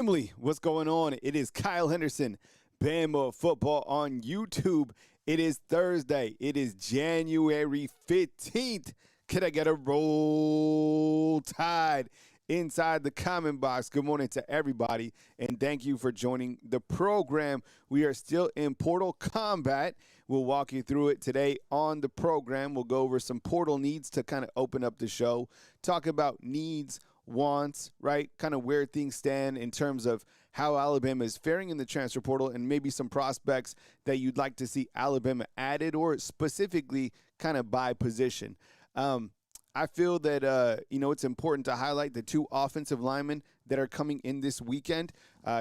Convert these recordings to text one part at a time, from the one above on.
Family, what's going on? It is Kyle Henderson, Bama football on YouTube. It is Thursday. It is January 15th. Could I get a roll tide inside the comment box? Good morning to everybody, and thank you for joining the program. We are still in Portal Combat. We'll walk you through it today on the program. We'll go over some portal needs to kind of open up the show, talk about needs, wants, right? Kind of where things stand in terms of how Alabama is faring in the transfer portal and maybe some prospects that you'd like to see Alabama added or specifically kind of by position. I feel that, it's important to highlight the two offensive linemen that are coming in this weekend.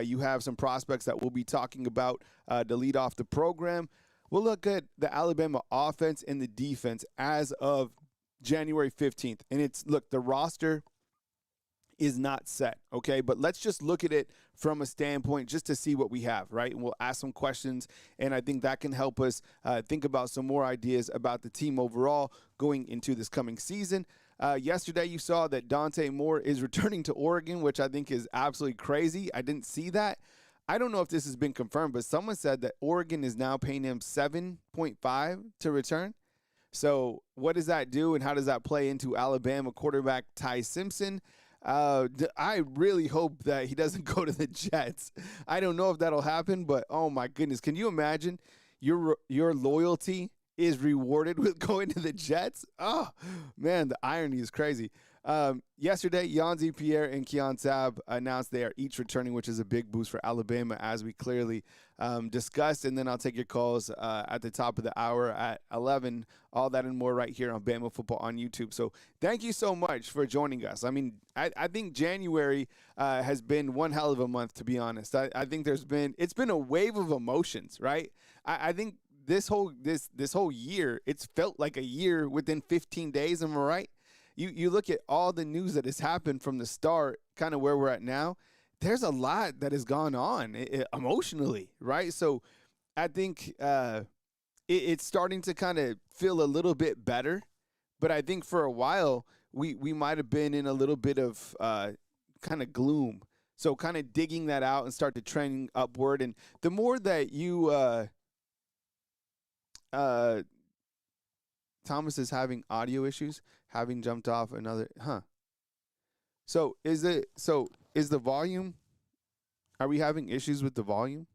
You have some prospects that we'll be talking about to lead off the program. We'll look at the Alabama offense and the defense as of January 15th. And the roster is not set, okay? But let's just look at it from a standpoint just to see what we have, right? And we'll ask some questions, and I think that can help us think about some more ideas about the team overall going into this coming season. Yesterday, you saw that Dante Moore is returning to Oregon, which I think is absolutely crazy. I didn't see that. I don't know if this has been confirmed, but someone said that Oregon is now paying him $7.5 to return. So what does that do, and how does that play into Alabama quarterback Ty Simpson? I really hope that he doesn't go to the Jets. I don't know if that'll happen, but oh my goodness, can you imagine your loyalty is rewarded with going to the Jets? Oh man, the irony is crazy. Yesterday, Yanzi Pierre and Keon Sabb announced they are each returning, which is a big boost for Alabama, as we clearly discussed. And then I'll take your calls at the top of the hour at 11. All that and more right here on Bama Football on YouTube. So thank you so much for joining us. I mean, I think January has been one hell of a month, to be honest. I think it's been a wave of emotions, right? I think this whole year, it's felt like a year within 15 days. Am I right? You look at all the news that has happened from the start, kind of where we're at now, there's a lot that has gone on emotionally, right? So I think it's starting to kind of feel a little bit better. But I think for a while, we might have been in a little bit of kind of gloom. So kind of digging that out and start to trend upward. And the more that you Thomas is having audio issues, having jumped off another, So is the volume, are we having issues with the volume?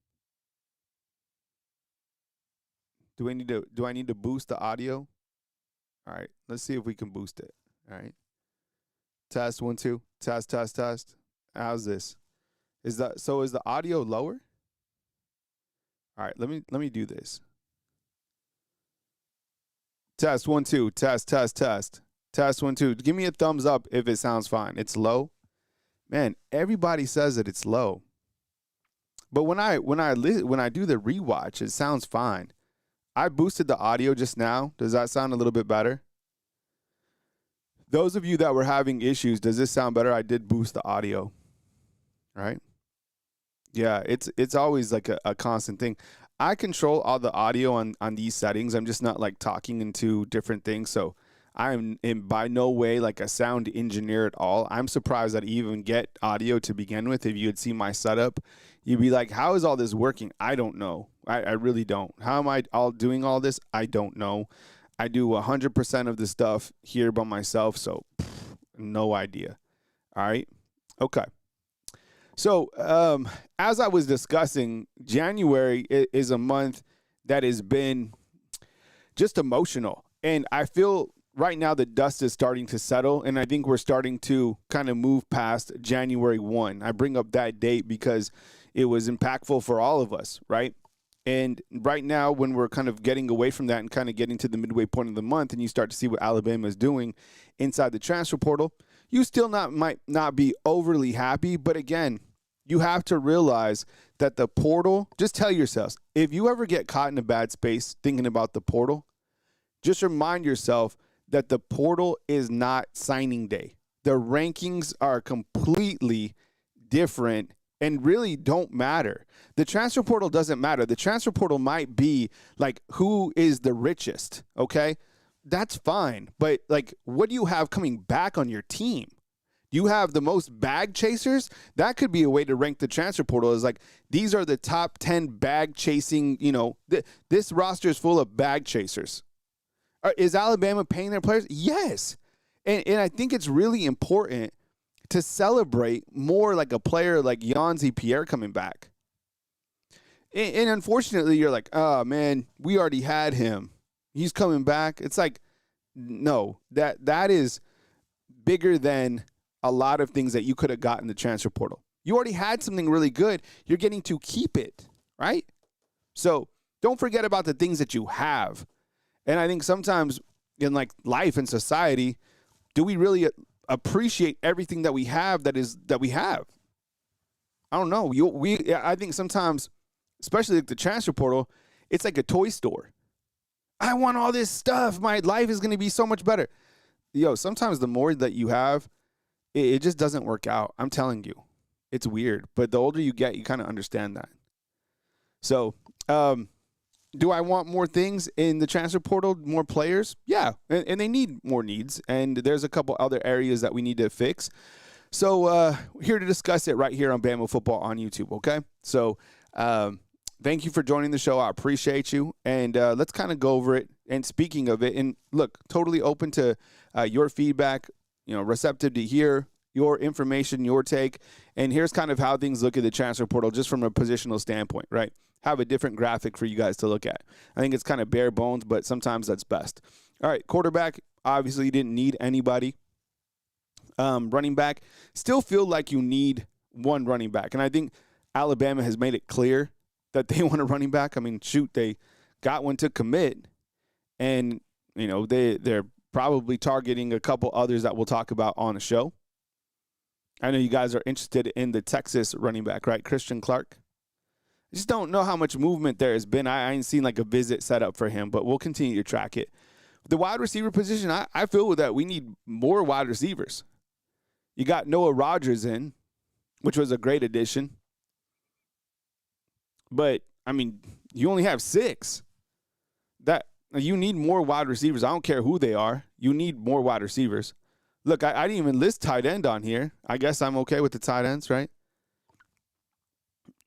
Do I need to boost the audio? All right, let's see if we can boost it. All right. Test 1 2. Test. How's this? Is the audio lower? All right, let me do this. Test 1 2. Test. Test 1 2. Give me a thumbs up if it sounds fine. It's low. Man, everybody says that it's low. But when I do the rewatch, it sounds fine. I boosted the audio just now. Does that sound a little bit better? Those of you that were having issues, does this sound better? I did boost the audio. Right? Yeah, it's always like a constant thing. I control all the audio on these settings. I'm just not like talking into different things. So I'm in by no way like a sound engineer at all. I'm surprised that I even get audio to begin with. If you had seen my setup, you'd be like, how is all this working? I don't know. I really don't. How am I all doing all this? I don't know. I do 100% of the stuff here by myself. So no idea. All right. Okay. So as I was discussing, January is a month that has been just emotional. And I feel right now the dust is starting to settle, and I think we're starting to kind of move past January 1. I bring up that date because it was impactful for all of us, right? And right now, when we're kind of getting away from that and kind of getting to the midway point of the month, and you start to see what Alabama is doing inside the transfer portal, you still might not be overly happy. But again, you have to realize that the portal, just tell yourselves, if you ever get caught in a bad space thinking about the portal, just remind yourself that the portal is not signing day. The rankings are completely different and really don't matter. The transfer portal doesn't matter. The transfer portal might be like who is the richest, okay? That's fine. But like, what do you have coming back on your team? You have the most bag chasers. That could be a way to rank the transfer portal. Is like, these are the top 10 bag chasing, this roster is full of bag chasers. Is Alabama paying their players? Yes. And I think it's really important to celebrate more like a player like Yanzi Pierre coming back. And unfortunately, you're like, oh, man, we already had him. He's coming back. It's like, no, that is bigger than a lot of things that you could have gotten in the transfer portal. You already had something really good. You're getting to keep it, right? So don't forget about the things that you have. And I think sometimes in like life and society, do we really appreciate everything that we have that we have? I don't know. I think sometimes, especially like the transfer portal, it's like a toy store. I want all this stuff. My life is going to be so much better. Sometimes the more that you have, it just doesn't work out. I'm telling you. It's weird. But the older you get, you kind of understand that. So, do I want more things in the transfer portal, more players? Yeah, and they need more needs. And there's a couple other areas that we need to fix. So, here to discuss it right here on Bama Football on YouTube, okay? So, thank you for joining the show. I appreciate you. And let's kind of go over it. And speaking of it, and look, totally open to your feedback, receptive to hear your information, your take. And here's kind of how things look at the transfer portal just from a positional standpoint, right? Have a different graphic for you guys to look at. I think it's kind of bare bones, but sometimes that's best. All right, quarterback, obviously you didn't need anybody. Running back, still feel like you need one running back. And I think Alabama has made it clear that they want a running back. I mean, shoot, they got one to commit. And, they're probably targeting a couple others that we'll talk about on the show. I know you guys are interested in the Texas running back, right? Christian Clark. I just don't know how much movement there has been. I ain't seen like a visit set up for him, but we'll continue to track it. The wide receiver position, I feel that we need more wide receivers. You got Noah Rodgers in, which was a great addition. But, I mean, you only have 6. You need more wide receivers. I don't care who they are. You need more wide receivers. Look, I didn't even list tight end on here. I guess I'm okay with the tight ends, right?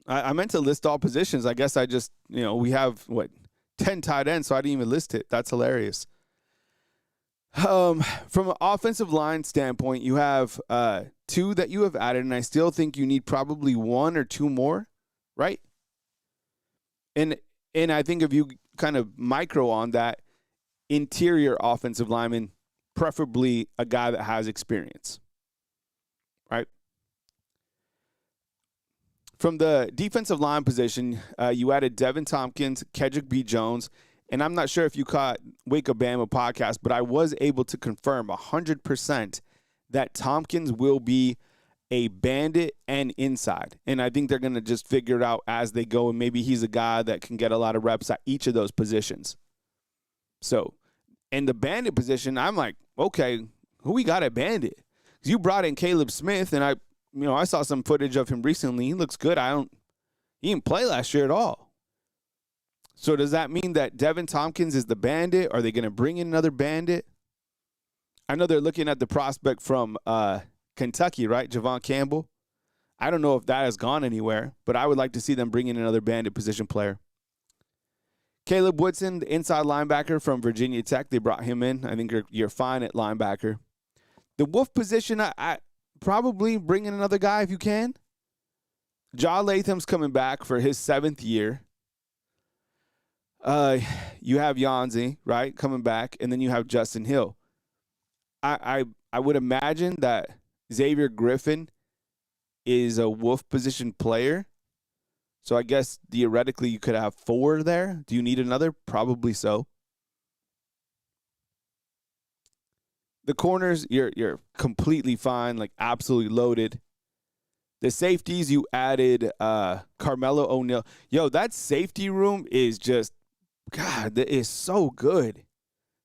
I meant to list all positions. I guess I just, we have, 10 tight ends, so I didn't even list it. That's hilarious. From an offensive line standpoint, you have 2 that you have added, and I still think you need probably 1 or 2 more, right? And I think if you kind of micro on that, interior offensive lineman, preferably a guy that has experience, right? From the defensive line position, you added Devin Tompkins, Kedrick B. Jones, and I'm not sure if you caught Wake Up Bama podcast, but I was able to confirm 100% that Tompkins will be a bandit and inside. And I think they're going to just figure it out as they go, and maybe he's a guy that can get a lot of reps at each of those positions. So, in the bandit position, I'm like, okay, who we got at bandit? Because you brought in Caleb Smith, and I saw some footage of him recently. He looks good. He didn't play last year at all. So does that mean that Devin Tompkins is the bandit? Are they going to bring in another bandit? I know they're looking at the prospect from Kentucky, right? Javon Campbell. I don't know if that has gone anywhere, but I would like to see them bring in another bandit position player. Caleb Woodson, the inside linebacker from Virginia Tech. They brought him in. I think you're fine at linebacker. The Wolf position, I probably bring in another guy if you can. Ja Latham's coming back for his 7th year. You have Yanzi, right, coming back, and then you have Justin Hill. I would imagine that Xavier Griffin is a Wolf position player. So I guess theoretically you could have 4 there. Do you need another? Probably so. The corners, you're completely fine, like absolutely loaded. The safeties, you added Carmelo O'Neal. Yo, that safety room is just, God, that is so good.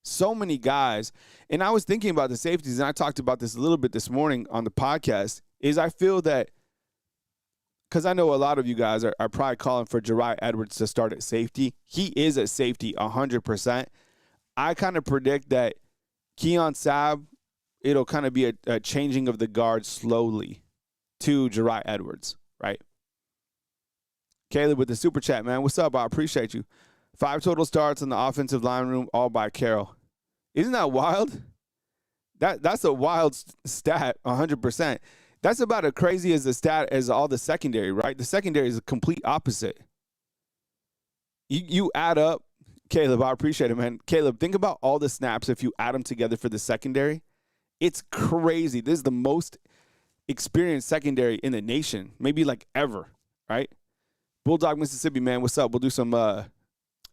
So many guys. And I was thinking about the safeties, and I talked about this a little bit this morning on the podcast, is I feel that, because I know a lot of you guys are probably calling for Jeriah Edwards to start at safety. He is at safety 100%. I kind of predict that Keon Sabb it'll kind of be a changing of the guard slowly to Jeriah Edwards, right? Caleb with the super chat, man. What's up? I appreciate you. 5 total starts in the offensive line room, all by Carroll. Isn't that wild? That's a wild stat, 100%. That's about as crazy as the stat as all the secondary, right? The secondary is a complete opposite. You add up, Caleb, I appreciate it, man. Caleb, think about all the snaps if you add them together for the secondary. It's crazy. This is the most experienced secondary in the nation, maybe like ever, right? Bulldog, Mississippi, man, what's up? We'll do some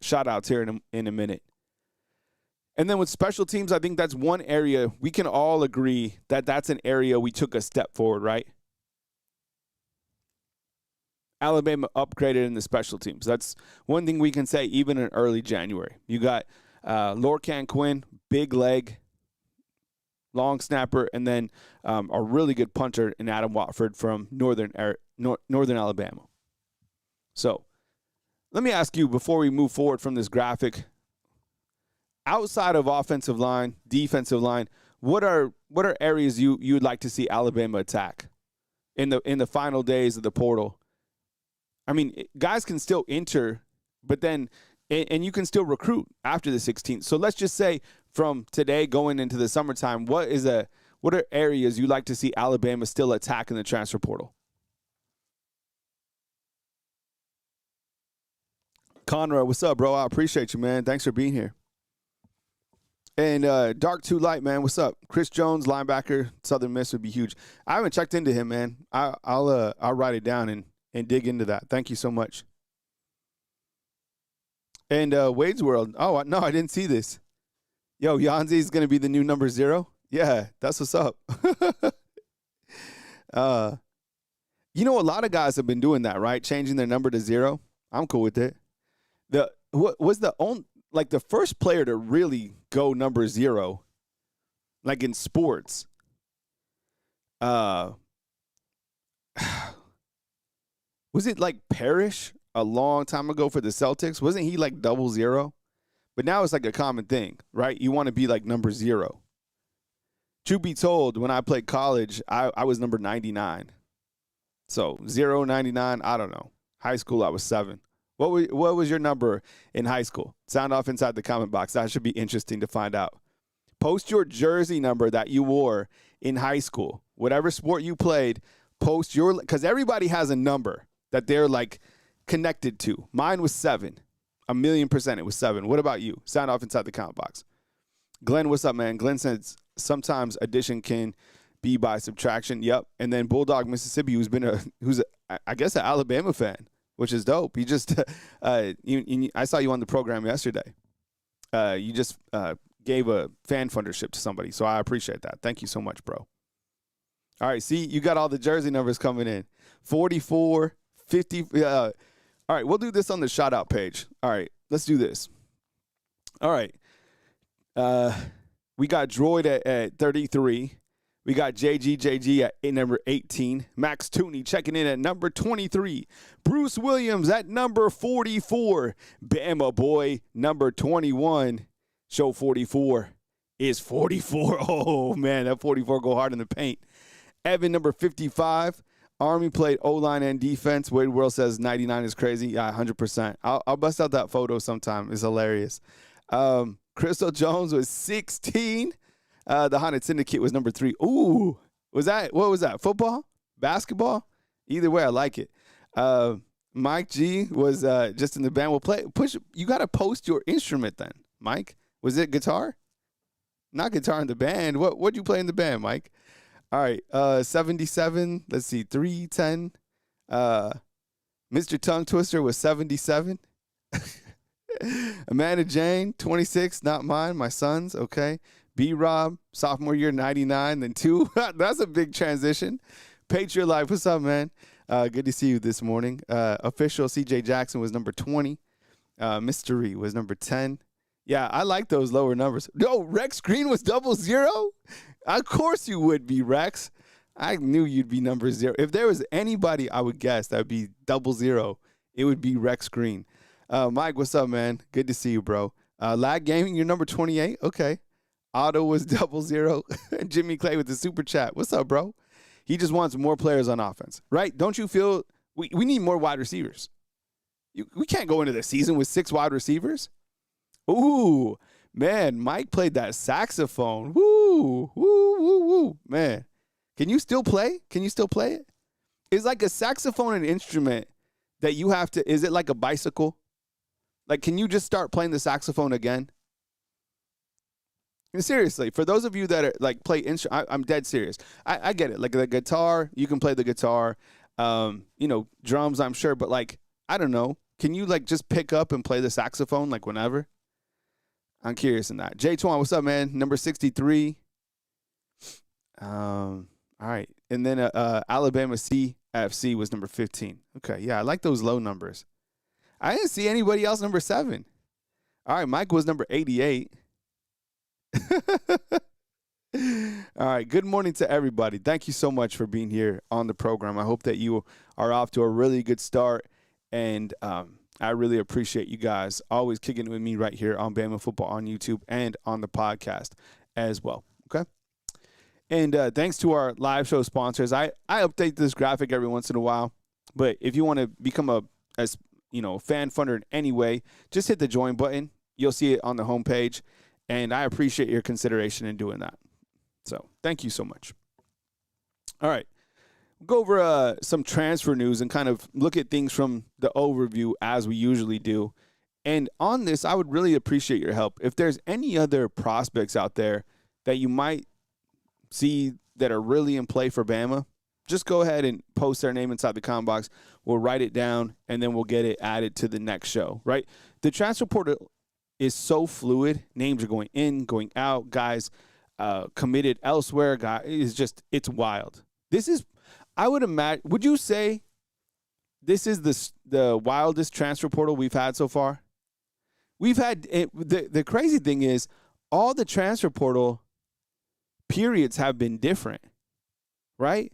shout-outs here in a minute. And then with special teams, I think that's one area we can all agree that that's an area we took a step forward, right? Alabama upgraded in the special teams. That's one thing we can say even in early January. You got Lorcan Quinn, big leg, long snapper, and then a really good punter in Adam Watford from Northern Alabama. So let me ask you before we move forward from this graphic, outside of offensive line, defensive line, what are areas you'd like to see Alabama attack in the final days of the portal? I mean, guys can still enter, but then and you can still recruit after the 16th. So let's just say from today going into the summertime, what are areas you'd like to see Alabama still attack in the transfer portal? Conrad, what's up, bro? I appreciate you, man. Thanks for being here. And Dark Too Light, man, what's up? Chris Jones, linebacker, Southern Miss would be huge. I haven't checked into him, man. I'll write it down and dig into that. Thank you so much. And Wade's World. Oh, no, I didn't see this. Yo, Yanzi's going to be the new number 0? Yeah, that's what's up. You know, a lot of guys have been doing that, right? Changing their number to 0. I'm cool with it. What was the only, like the first player to really go number 0, like in sports? Was it like Parrish a long time ago for the Celtics? Wasn't he like 00? But now it's like a common thing, right? You want to be like number 0. Truth be told, when I played college, I was number 99. So 0, 99, I don't know. High school, I was 7. What was your number in high school? Sound off inside the comment box. That should be interesting to find out. Post your jersey number that you wore in high school. Whatever sport you played, post your, because everybody has a number that they're like connected to. Mine was 7. 1,000,000% it was 7. What about you? Sound off inside the comment box. Glenn, what's up, man? Glenn says sometimes addition can be by subtraction. Yep. And then Bulldog, Mississippi, who's I guess an Alabama fan, which is dope. You just I saw you on the program yesterday. You just gave a fan fundership to somebody, so I appreciate that. Thank you so much, bro. All right, see, you got all the jersey numbers coming in. 44, 50. All right, we'll do this on the shout-out page. All right, let's do this. All right. We got Droid at 33. We got JG at number 18. Max Tooney checking in at number 23. Bruce Williams at number 44. Bama boy, number 21. Show 44 is 44. Oh, man, that 44 go hard in the paint. Evan, number 55. Army played O-line and defense. Wade World says 99 is crazy. Yeah, 100%. I'll bust out that photo sometime. It's hilarious. Crystal Jones was 16. The Haunted Syndicate was number 3. Ooh, what was that? Football? Basketball? Either way, I like it. Mike G was just in the band. You got to post your instrument then, Mike. Was it guitar? Not guitar in the band. What'd you play in the band, Mike? All right, 77. Let's see, 310. Mr. Tongue Twister was 77. Amanda Jane, 26. Not mine, my son's. Okay. B-Rob, sophomore year, 99. Then 2. That's a big transition. Patriot Life, what's up, man? Good to see you this morning. Official CJ Jackson was number 20. Mystery was number 10. Yeah, I like those lower numbers. No, Rex Green was 00? Of course you would be, Rex. I knew you'd be number 0. If there was anybody I would guess that would be 00, it would be Rex Green. Mike, what's up, man? Good to see you, bro. Lag Gaming, you're number 28? Okay. Otto was 00. And Jimmy Clay with the super chat. What's up, bro? He just wants more players on offense, right? Don't you feel we need more wide receivers? We can't go into the season with 6 wide receivers. Ooh, man, Mike played that saxophone. Woo, woo, woo, woo. Man, can you still play? Can you still play it? Is like a saxophone an instrument that you have to, is it like a bicycle? Like, can you just start playing the saxophone again? And seriously, for those of you that are like play instrument, I'm dead serious. I get it. Like the guitar, you can play the guitar. Drums, I'm sure, but like, I don't know. Can you like just pick up and play the saxophone like whenever? I'm curious in that. Jay Twan, what's up, man? Number 63. All right. And then Alabama CFC was number 15. Okay, yeah, I like those low numbers. I didn't see anybody else number 7. All right, Mike was number 88. All right, good morning to everybody. Thank you so much for being here on the program. I hope that you are off to a really good start, and I really appreciate you guys always kicking it with me right here on Bama Football on YouTube and on the podcast as well, okay? And thanks to our live show sponsors. I update this graphic every once in a while, but if you want to become a fan funder in any way, just hit the join button. You'll see it on the homepage, and I appreciate your consideration in doing that. So thank you so much. All right. We'll go over some transfer news and kind of look at things from the overview as we usually do. And on this, I would really appreciate your help. If there's any other prospects out there that you might see that are really in play for Bama, just go ahead and post their name inside the comment box. We'll write it down, and then we'll get it added to the next show, right? The transfer portal is so fluid. Names are going in, going out. Guys committed elsewhere. It's wild. This is, I would imagine, would you say this is the wildest transfer portal we've had so far? We've had, the crazy thing is, all the transfer portal periods have been different, right?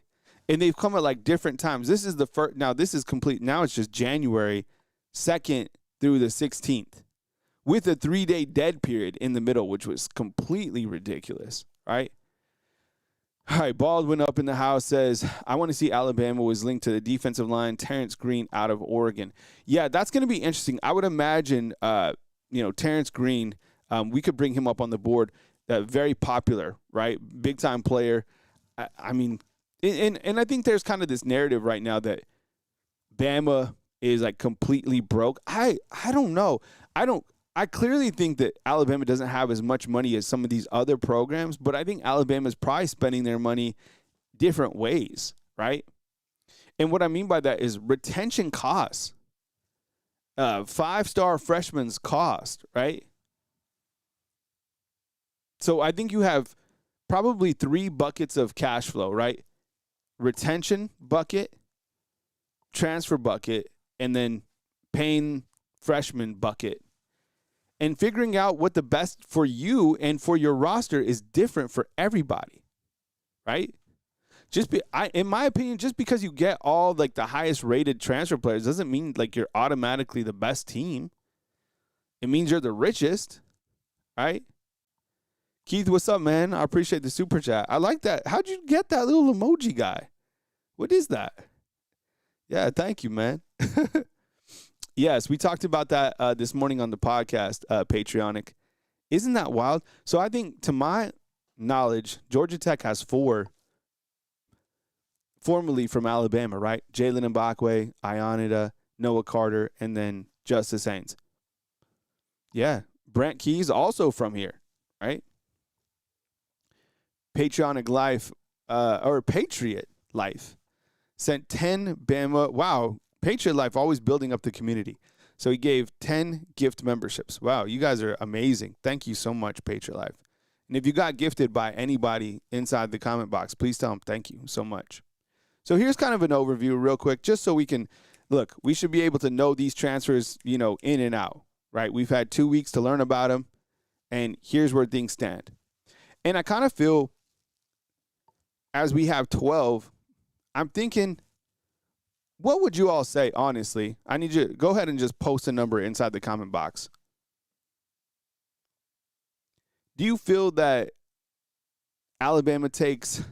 And they've come at like different times. This is the first, now this is complete, now it's just January 2nd through the 16th. With a 3-day dead period in the middle, which was completely ridiculous, right? All right, Baldwin up in the house says, I want to see Alabama was linked to the defensive line, Terrence Green out of Oregon. Yeah, that's going to be interesting. I would imagine, Terrence Green, we could bring him up on the board. Very popular, right? Big-time player. I mean, and I think there's kind of this narrative right now that Bama is like completely broke. I don't know. I clearly think that Alabama doesn't have as much money as some of these other programs, but I think Alabama's probably spending their money different ways, right? And what I mean by that is retention costs. 5-star freshmen's cost, right? So I think you have probably 3 buckets of cash flow, right? Retention bucket, transfer bucket, and then paying freshman bucket. And figuring out what the best for you and for your roster is different for everybody, right? In my opinion, just because you get all like the highest rated transfer players doesn't mean like you're automatically the best team. It means you're the richest, right? Keith, what's up, man? I appreciate the super chat. I like that. How'd you get that little emoji guy? What is that? Yeah, thank you, man. Yes, we talked about that this morning on the podcast, Patreonic. Isn't that wild? So I think, to my knowledge, Georgia Tech has 4 formerly from Alabama, right? Jalen Mbakwe, Ionita, Noah Carter, and then Justice Haynes. Yeah, Brent Keys also from here, right? Patriotic Life, or Patriot Life, sent 10 Bama. Wow. Patriot Life always building up the community. So he gave 10 gift memberships. Wow, you guys are amazing. Thank you so much, Patriot Life. And if you got gifted by anybody inside the comment box, please tell them thank you so much. So here's kind of an overview real quick, just so we can, look, we should be able to know these transfers, in and out, right? We've had 2 weeks to learn about them, and here's where things stand. And I kind of feel, as we have 12, I'm thinking, what would you all say, honestly? I need you to go ahead and just post a number inside the comment box. Do you feel that Alabama takes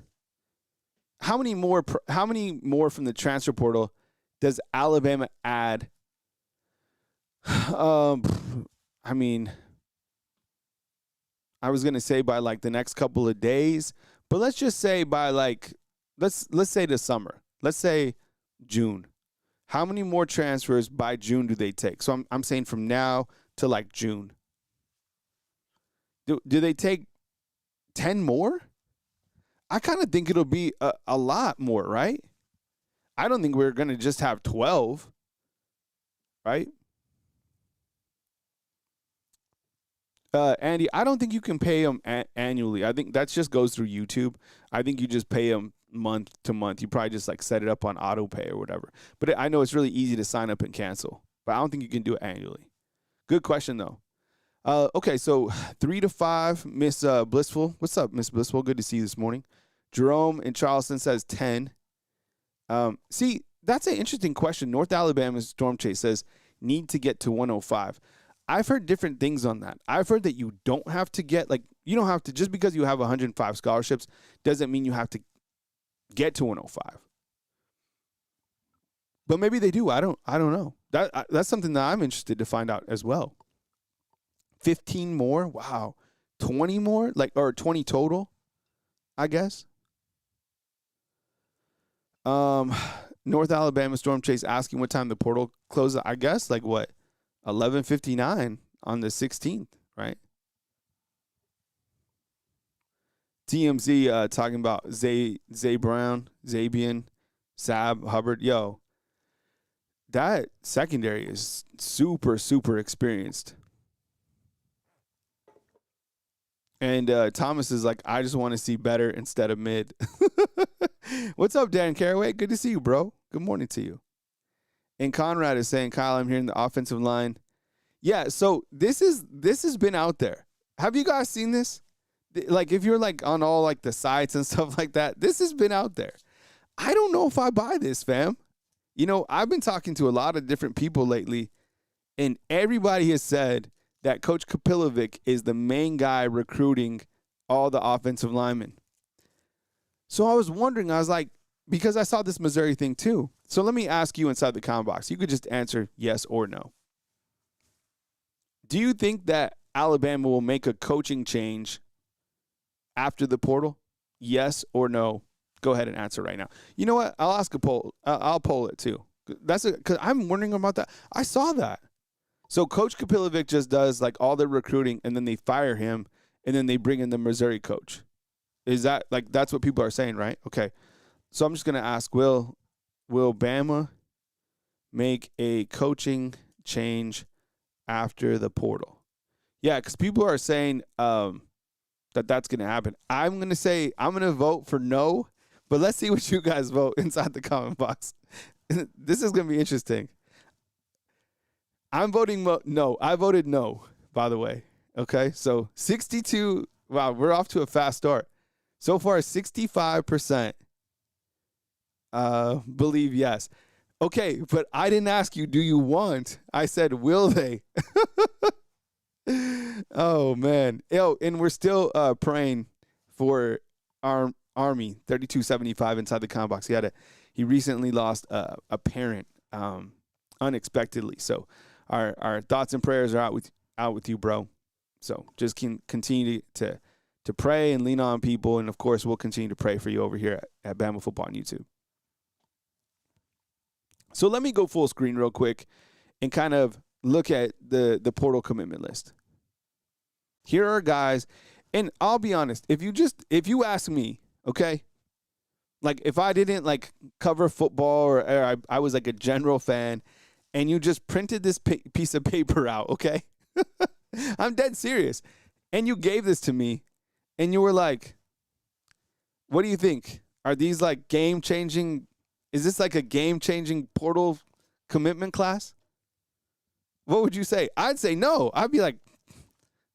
how many more from the transfer portal does Alabama add? I mean, I was gonna say by like the next couple of days, but let's just say by like let's say the summer. Let's say June. How many more transfers by June do they take? So I'm saying from now to like June. Do they take 10 more? I kind of think it'll be a lot more, right? I don't think we're going to just have 12, right? Andy, I don't think you can pay them annually. I think that just goes through YouTube. I think you just pay them month to month. You probably just like set it up on auto pay or whatever. But I know it's really easy to sign up and cancel. But I don't think you can do it annually. Good question, though. Okay, so 3 to 5, Miss Blissful. What's up, Miss Blissful? Good to see you this morning. Jerome in Charleston says 10. See, that's an interesting question. North Alabama's Storm Chase says need to get to 105. I've heard different things on that. I've heard that you don't have to get, like, you don't have to, just because you have 105 scholarships doesn't mean you have to get to 105. But maybe they do. I don't know. That's something that I'm interested to find out as well. 15 more? Wow. 20 more? Or 20 total, I guess. North Alabama Storm Chase asking what time the portal closes. I guess, like what? 11:59 on the 16th, right? TMZ talking about Zay Brown, Zabian, Sab, Hubbard. Yo, that secondary is super, super experienced. And Thomas is like, I just want to see better instead of mid. What's up, Dan Caraway? Good to see you, bro. Good morning to you. And Conrad is saying, Kyle, I'm here in the offensive line. Yeah, so this has been out there. Have you guys seen this? Like, if you're like on all like the sites and stuff like that, this has been out there. I don't know if I buy this, fam. You know, I've been talking to a lot of different people lately, and everybody has said that Coach Kapilovic is the main guy recruiting all the offensive linemen. So I was wondering, I was like, because I saw this Missouri thing too. So let me ask you inside the comment box. You could just answer yes or no. Do you think that Alabama will make a coaching change after the portal? Yes or no? Go ahead and answer right now. You know what? I'll ask a poll. I'll poll it too. Because I'm wondering about that. I saw that. So Coach Kapilovic just does like all the recruiting, and then they fire him, and then they bring in the Missouri coach. Is that like that's what people are saying, right? Okay. So I'm just gonna ask: Will Bama make a coaching change after the portal? Yeah, because people are saying that's gonna happen. I'm gonna say I'm gonna vote for no, but let's see what you guys vote inside the comment box. This is gonna be interesting. I'm voting no. I voted no, by the way. Okay, so 62. Wow, we're off to a fast start. So far, 65% believe yes. Okay, but I didn't ask you, do you want? I said, will they? Oh, man. Yo, and we're still praying for our Army, 3275 inside the comment box. He recently lost a parent unexpectedly. So our thoughts and prayers are out with you, bro. So just continue to pray and lean on people. And, of course, we'll continue to pray for you over here at Bama Football on YouTube. So let me go full screen real quick and kind of look at the portal commitment list. Here are guys, and I'll be honest, if you ask me, okay, like if I didn't like cover football or I was like a general fan, and you just printed this piece of paper out, okay, I'm dead serious, and you gave this to me, and you were like, what do you think? Are these like game-changing? Is this like a game-changing portal commitment class? What would you say? I'd say no. I'd be like,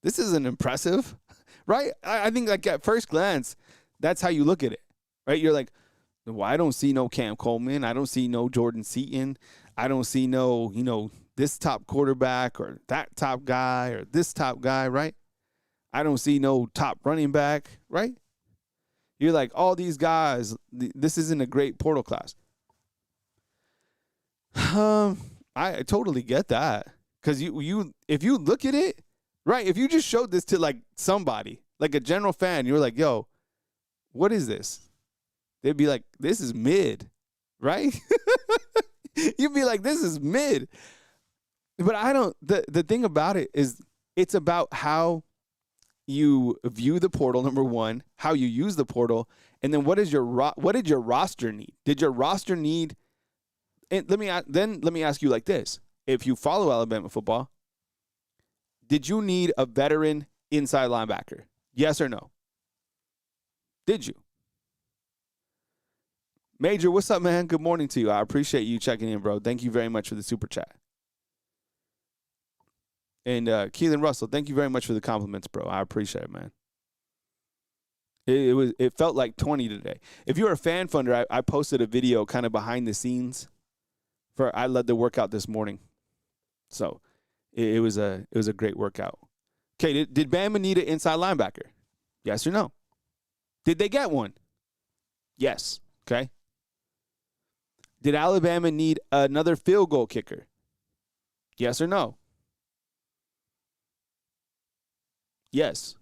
this isn't impressive, right? I think like at first glance, that's how you look at it, right? You're like, well, I don't see no Cam Coleman. I don't see no Jordan Seaton. I don't see no, this top quarterback or that top guy or this top guy, right? I don't see no top running back, right? You're like, all these guys, this isn't a great portal class. I totally get that. Because you if you look at it, right, if you just showed this to like somebody, like a general fan, you're like, yo, what is this? They'd be like, this is mid, right? You'd be like, this is mid. But the thing about it is it's about how you view the portal, number one, how you use the portal, and then what did your roster need? Did your roster need, and let me ask you like this. If you follow Alabama football, did you need a veteran inside linebacker? Yes or no? Did you? Major, what's up, man? Good morning to you. I appreciate you checking in, bro. Thank you very much for the super chat. And Keelan Russell, thank you very much for the compliments, bro. I appreciate it, man. It felt like 20 today. If you're a fan funder, I posted a video kind of behind the scenes I led the workout this morning. So it was a great workout. Okay, did Bama need an inside linebacker? Yes or no? Did they get one? Yes. Okay. Did Alabama need another field goal kicker? Yes or no? Yes.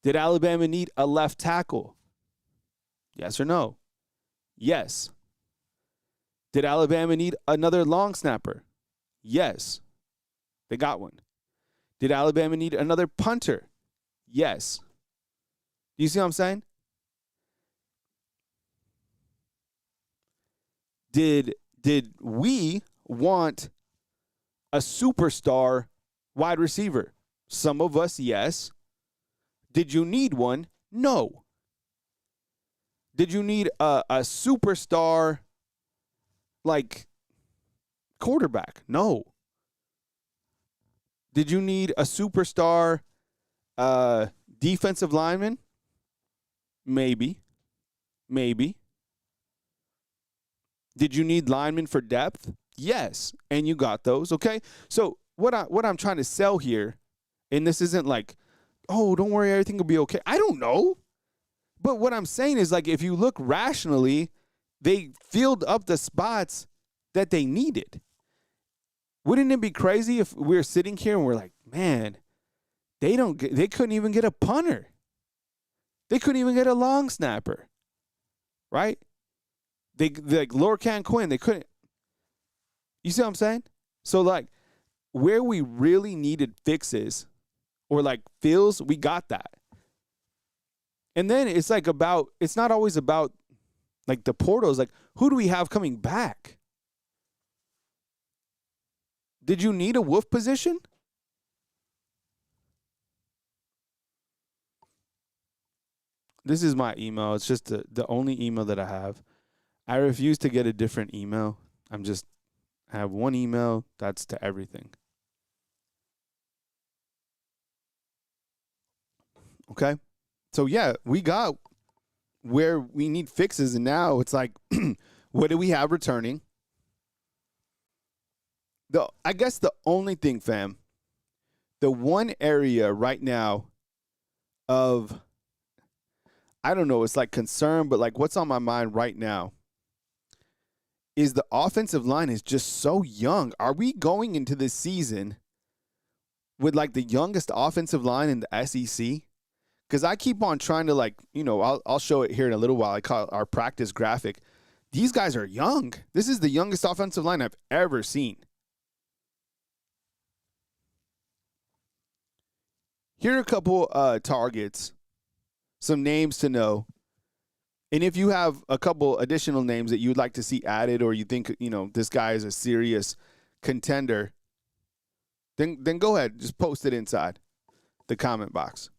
Did Alabama need a left tackle? Yes or no? Yes. Did Alabama need another long snapper? Yes. They got one. Did Alabama need another punter? Yes. Do you see what I'm saying? Did we want a superstar wide receiver? Some of us, yes. Did you need one? No. Did you need a superstar like quarterback? No. Did you need a superstar defensive lineman? Maybe. Did you need linemen for depth? Yes, and you got those, okay? So what I'm trying to sell here, and this isn't like, oh, don't worry, everything will be okay. I don't know. But what I'm saying is, like, if you look rationally, they filled up the spots that they needed. Wouldn't it be crazy if we were sitting here and we're like, man, they couldn't even get a punter. They couldn't even get a long snapper, right? They like Lorcan Quinn, they couldn't. You see what I'm saying? So, like, where we really needed fixes or, like, fills, we got that. And then it's not always about, like, the portals. Like, who do we have coming back? Did you need a wolf position? This is my email. It's just the only email that I have. I refuse to get a different email. I have one email. That's to everything. Okay? So, yeah, we got where we need fixes, and now it's like, what do we have returning? I guess the only thing, fam, the one area right now of, I don't know, it's like concern, but like what's on my mind right now is the offensive line is just so young. Are we going into this season with like the youngest offensive line in the SEC? Because I keep on trying to, like, you know, I'll show it here in a little while. I call it our practice graphic. These guys are young. This is the youngest offensive line I've ever seen. Here are a couple targets, some names to know. And if you have a couple additional names that you'd like to see added, or you think, you know, this guy is a serious contender, then go ahead. Just post it inside the comment box.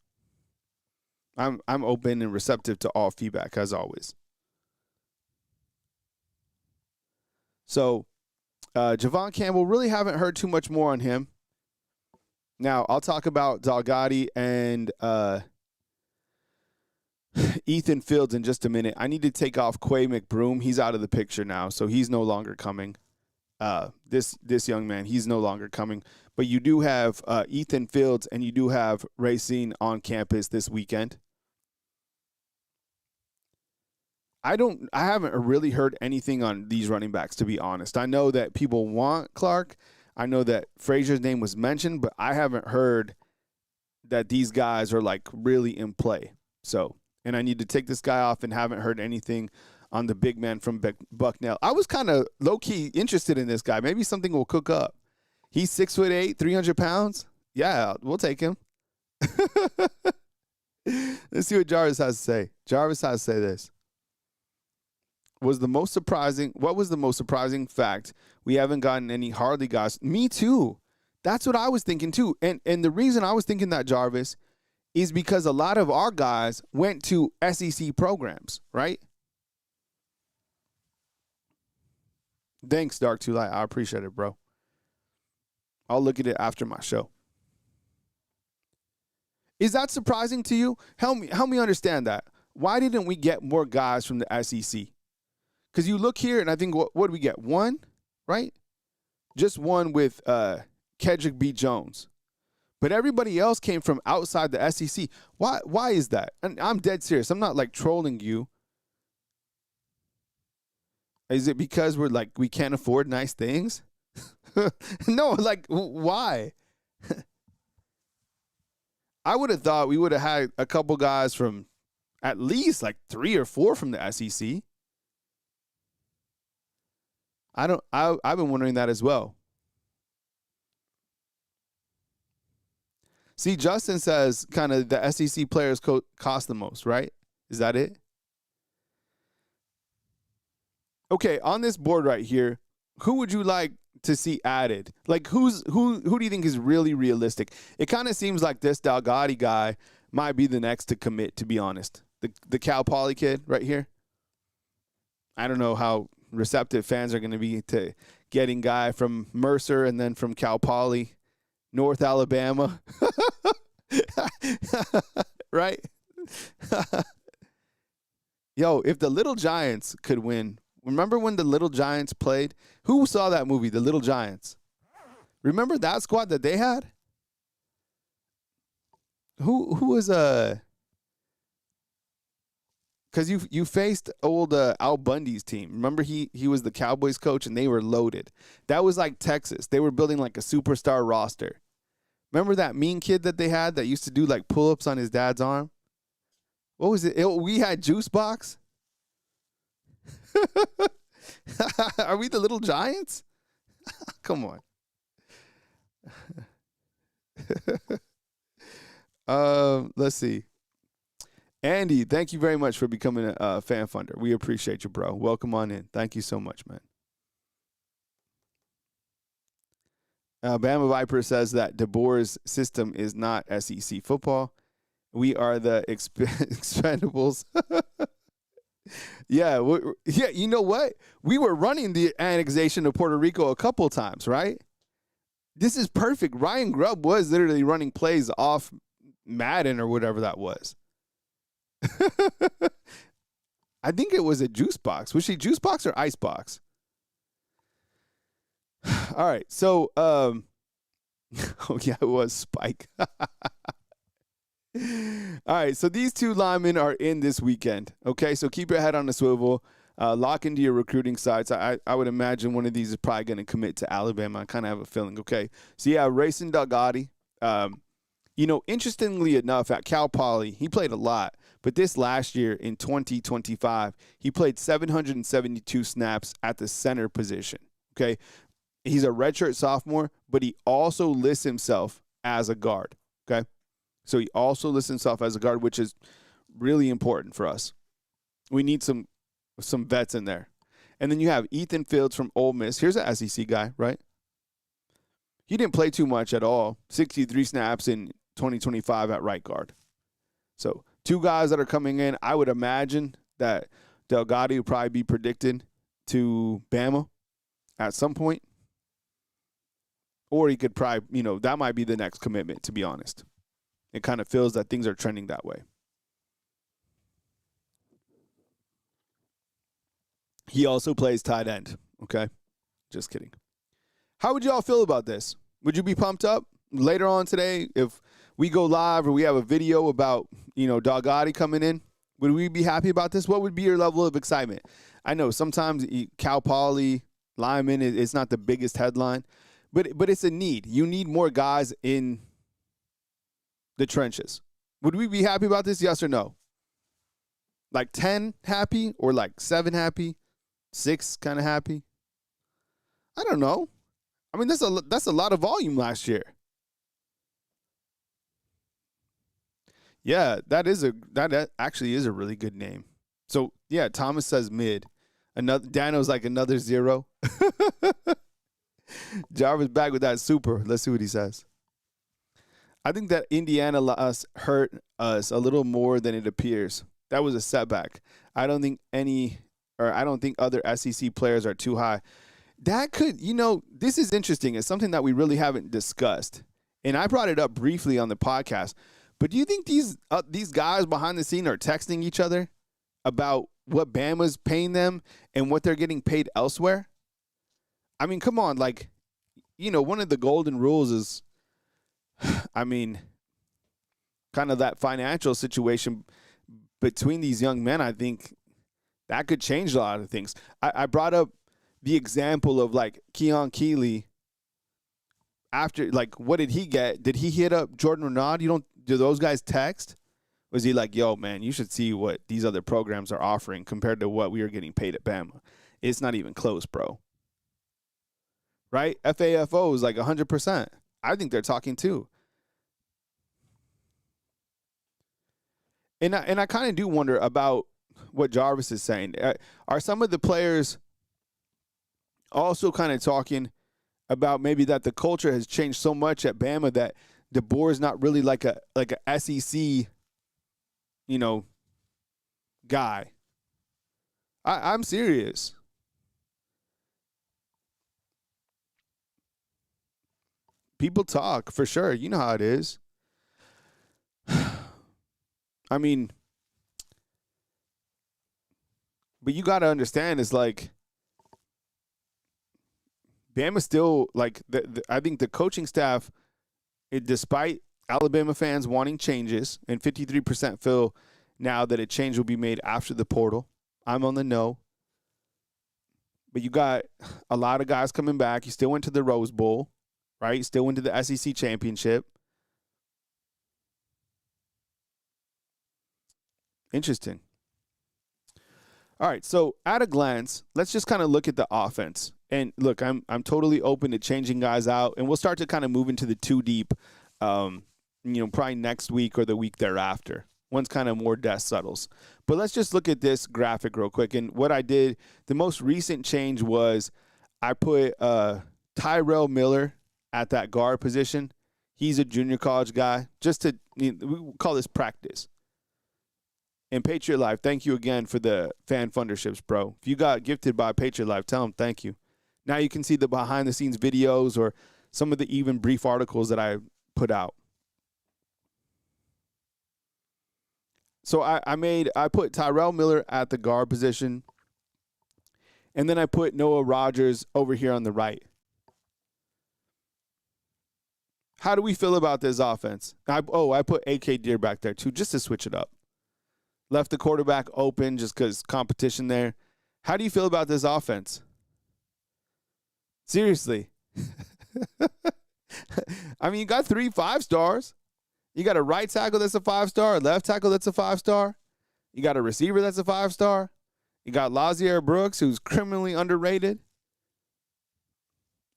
I'm open and receptive to all feedback, as always. So, Javon Campbell, really haven't heard too much more on him. Now, I'll talk about Dalgatti and Ethan Fields in just a minute. I need to take off Quay McBroom. He's out of the picture now, so he's no longer coming. this young man. He's no longer coming. But you do have Ethan Fields, and you do have Racine on campus this weekend. I haven't really heard anything on these running backs, to be honest. I know that people want Clark. I know that Frazier's name was mentioned, but I haven't heard that these guys are like really in play. So, and I need to take this guy off, and haven't heard anything on the big man from Bucknell. I was kind of low-key interested in this guy. Maybe something will cook up. He's 6'8", 300 pounds. Yeah, we'll take him. Let's see what Jarvis has to say. Jarvis has to say this. What was the most surprising fact? We haven't gotten any Harley guys. Me too. That's what I was thinking too. And the reason I was thinking that, Jarvis, is because a lot of our guys went to SEC programs, right? Thanks, Dark Too Light. I appreciate it, bro. I'll look at it after my show. Is that surprising to you? Help me understand that. Why didn't we get more guys from the SEC? Because you look here, and I think, what did we get? One, right? Just one with Kedrick B. Jones. But everybody else came from outside the SEC. Why is that? And I'm dead serious. I'm not like trolling you. Is it because we can't afford nice things? No, like, why? I would have thought we would have had a couple guys from at least like 3 or 4 from the SEC. I've been wondering that as well. See, Justin says kind of the SEC players cost the most, right? Is that it? Okay, on this board right here, who would you like to see added? Like, who do you think is really realistic? It kind of seems like this Dalgatti guy might be the next to commit, to be honest. The Cal Poly kid right here. I don't know how receptive fans are going to be to getting guy from Mercer and then from Cal Poly, North Alabama. Right? Yo, if the Little Giants could win. Remember when the Little Giants played? Who saw that movie, The Little Giants? Remember that squad that they had? Who was because you faced old Al Bundy's team. Remember he was the Cowboys coach and they were loaded. That was like Texas. They were building like a superstar roster. Remember that mean kid that they had that used to do like pull-ups on his dad's arm? What was it? We had Juice Box. Are we the Little Giants? Come on. Let's see. Andy, thank you very much for becoming a fan funder. We appreciate you, bro. Welcome on in. Thank you so much, man. Bama Viper says that DeBoer's system is not SEC football. We are the expendables. Yeah, you know what? We were running the annexation of Puerto Rico a couple times, right? This is perfect. Ryan Grubb was literally running plays off Madden or whatever that was. I think it was a juice box. Was she juice box or ice box? All right. So, oh yeah, it was Spike. All right. So these two linemen are in this weekend. Okay. So keep your head on the swivel. Lock into your recruiting sites. I would imagine one of these is probably going to commit to Alabama. I kind of have a feeling. Okay. So yeah, Racing Dalgatti. Interestingly enough, at Cal Poly, he played a lot. But this last year in 2025, he played 772 snaps at the center position. Okay. He's a redshirt sophomore, but he also lists himself as a guard. Okay. So he also lists himself as a guard, which is really important for us. We need some vets in there. And then you have Ethan Fields from Ole Miss. Here's an SEC guy, right? He didn't play too much at all. 63 snaps in 2025 at right guard. So two guys that are coming in. I would imagine that Dalgatti will probably be predicted to Bama at some point. Or he could probably, that might be the next commitment, to be honest. It kind of feels that things are trending that way. He also plays tight end, okay? Just kidding. How would y'all feel about this? Would you be pumped up later on today if we go live or we have a video about, Doggatti coming in? Would we be happy about this? What would be your level of excitement? I know sometimes Cal Poly, Lineman, it's not the biggest headline, but it's a need. You need more guys in the trenches. Would we be happy about this? Yes or no? Like 10 happy or like 7 happy? 6 kind of happy? I don't know. I mean, that's a lot of volume last year. Yeah, that actually is a really good name. So yeah, Thomas says mid. Dano's like another 0. Jarvis back with that super. Let's see what he says. I think that Indiana loss hurt us a little more than it appears. That was a setback. I don't think other SEC players are too high. That could, this is interesting. It's something that we really haven't discussed. And I brought it up briefly on the podcast. But do you think these guys behind the scene are texting each other about what Bama's paying them and what they're getting paid elsewhere? I mean, come on. Like, one of the golden rules is, kind of that financial situation between these young men. I think that could change a lot of things. I brought up the example of, like, Keon Keeley. After, like, what did he get? Did he hit up Jordan Renaud? Do those guys text? Was he like, yo, man, you should see what these other programs are offering compared to what we are getting paid at Bama? It's not even close, bro. Right? FAFO is like 100%. I think they're talking too. And I kind of do wonder about what Jarvis is saying. Are some of the players also kind of talking about maybe that the culture has changed so much at Bama that DeBoer is not really like a SEC, guy? I'm serious. People talk for sure. You know how it is. I mean, but you got to understand, it's like Bama still, like, I think the coaching staff, despite Alabama fans wanting changes, and 53% feel now that a change will be made after the portal. I'm on the no. But you got a lot of guys coming back. You still went to the Rose Bowl, right? You still went to the SEC championship. Interesting. All right, so at a glance, let's just kind of look at the offense. And look, I'm totally open to changing guys out, and we'll start to kind of move into the two deep, probably next week or the week thereafter. Once kind of more dust settles. But let's just look at this graphic real quick. And what I did, the most recent change was I put Tyrell Miller at that guard position. He's a junior college guy. Just to, we call this practice. And Patriot Life, thank you again for the fan funderships, bro. If you got gifted by Patriot Life, tell them thank you. Now you can see the behind-the-scenes videos or some of the even brief articles that I put out. So I put Tyrell Miller at the guard position, and then I put Noah Rogers over here on the right. How do we feel about this offense? I put AK Deer back there too, just to switch it up. Left the quarterback open just because competition there. How do you feel about this offense? Seriously. I mean, you got 3 5-stars. You got a right tackle that's a 5-star, a left tackle that's a 5-star. You got a receiver that's a 5-star. You got Lazier Brooks, who's criminally underrated.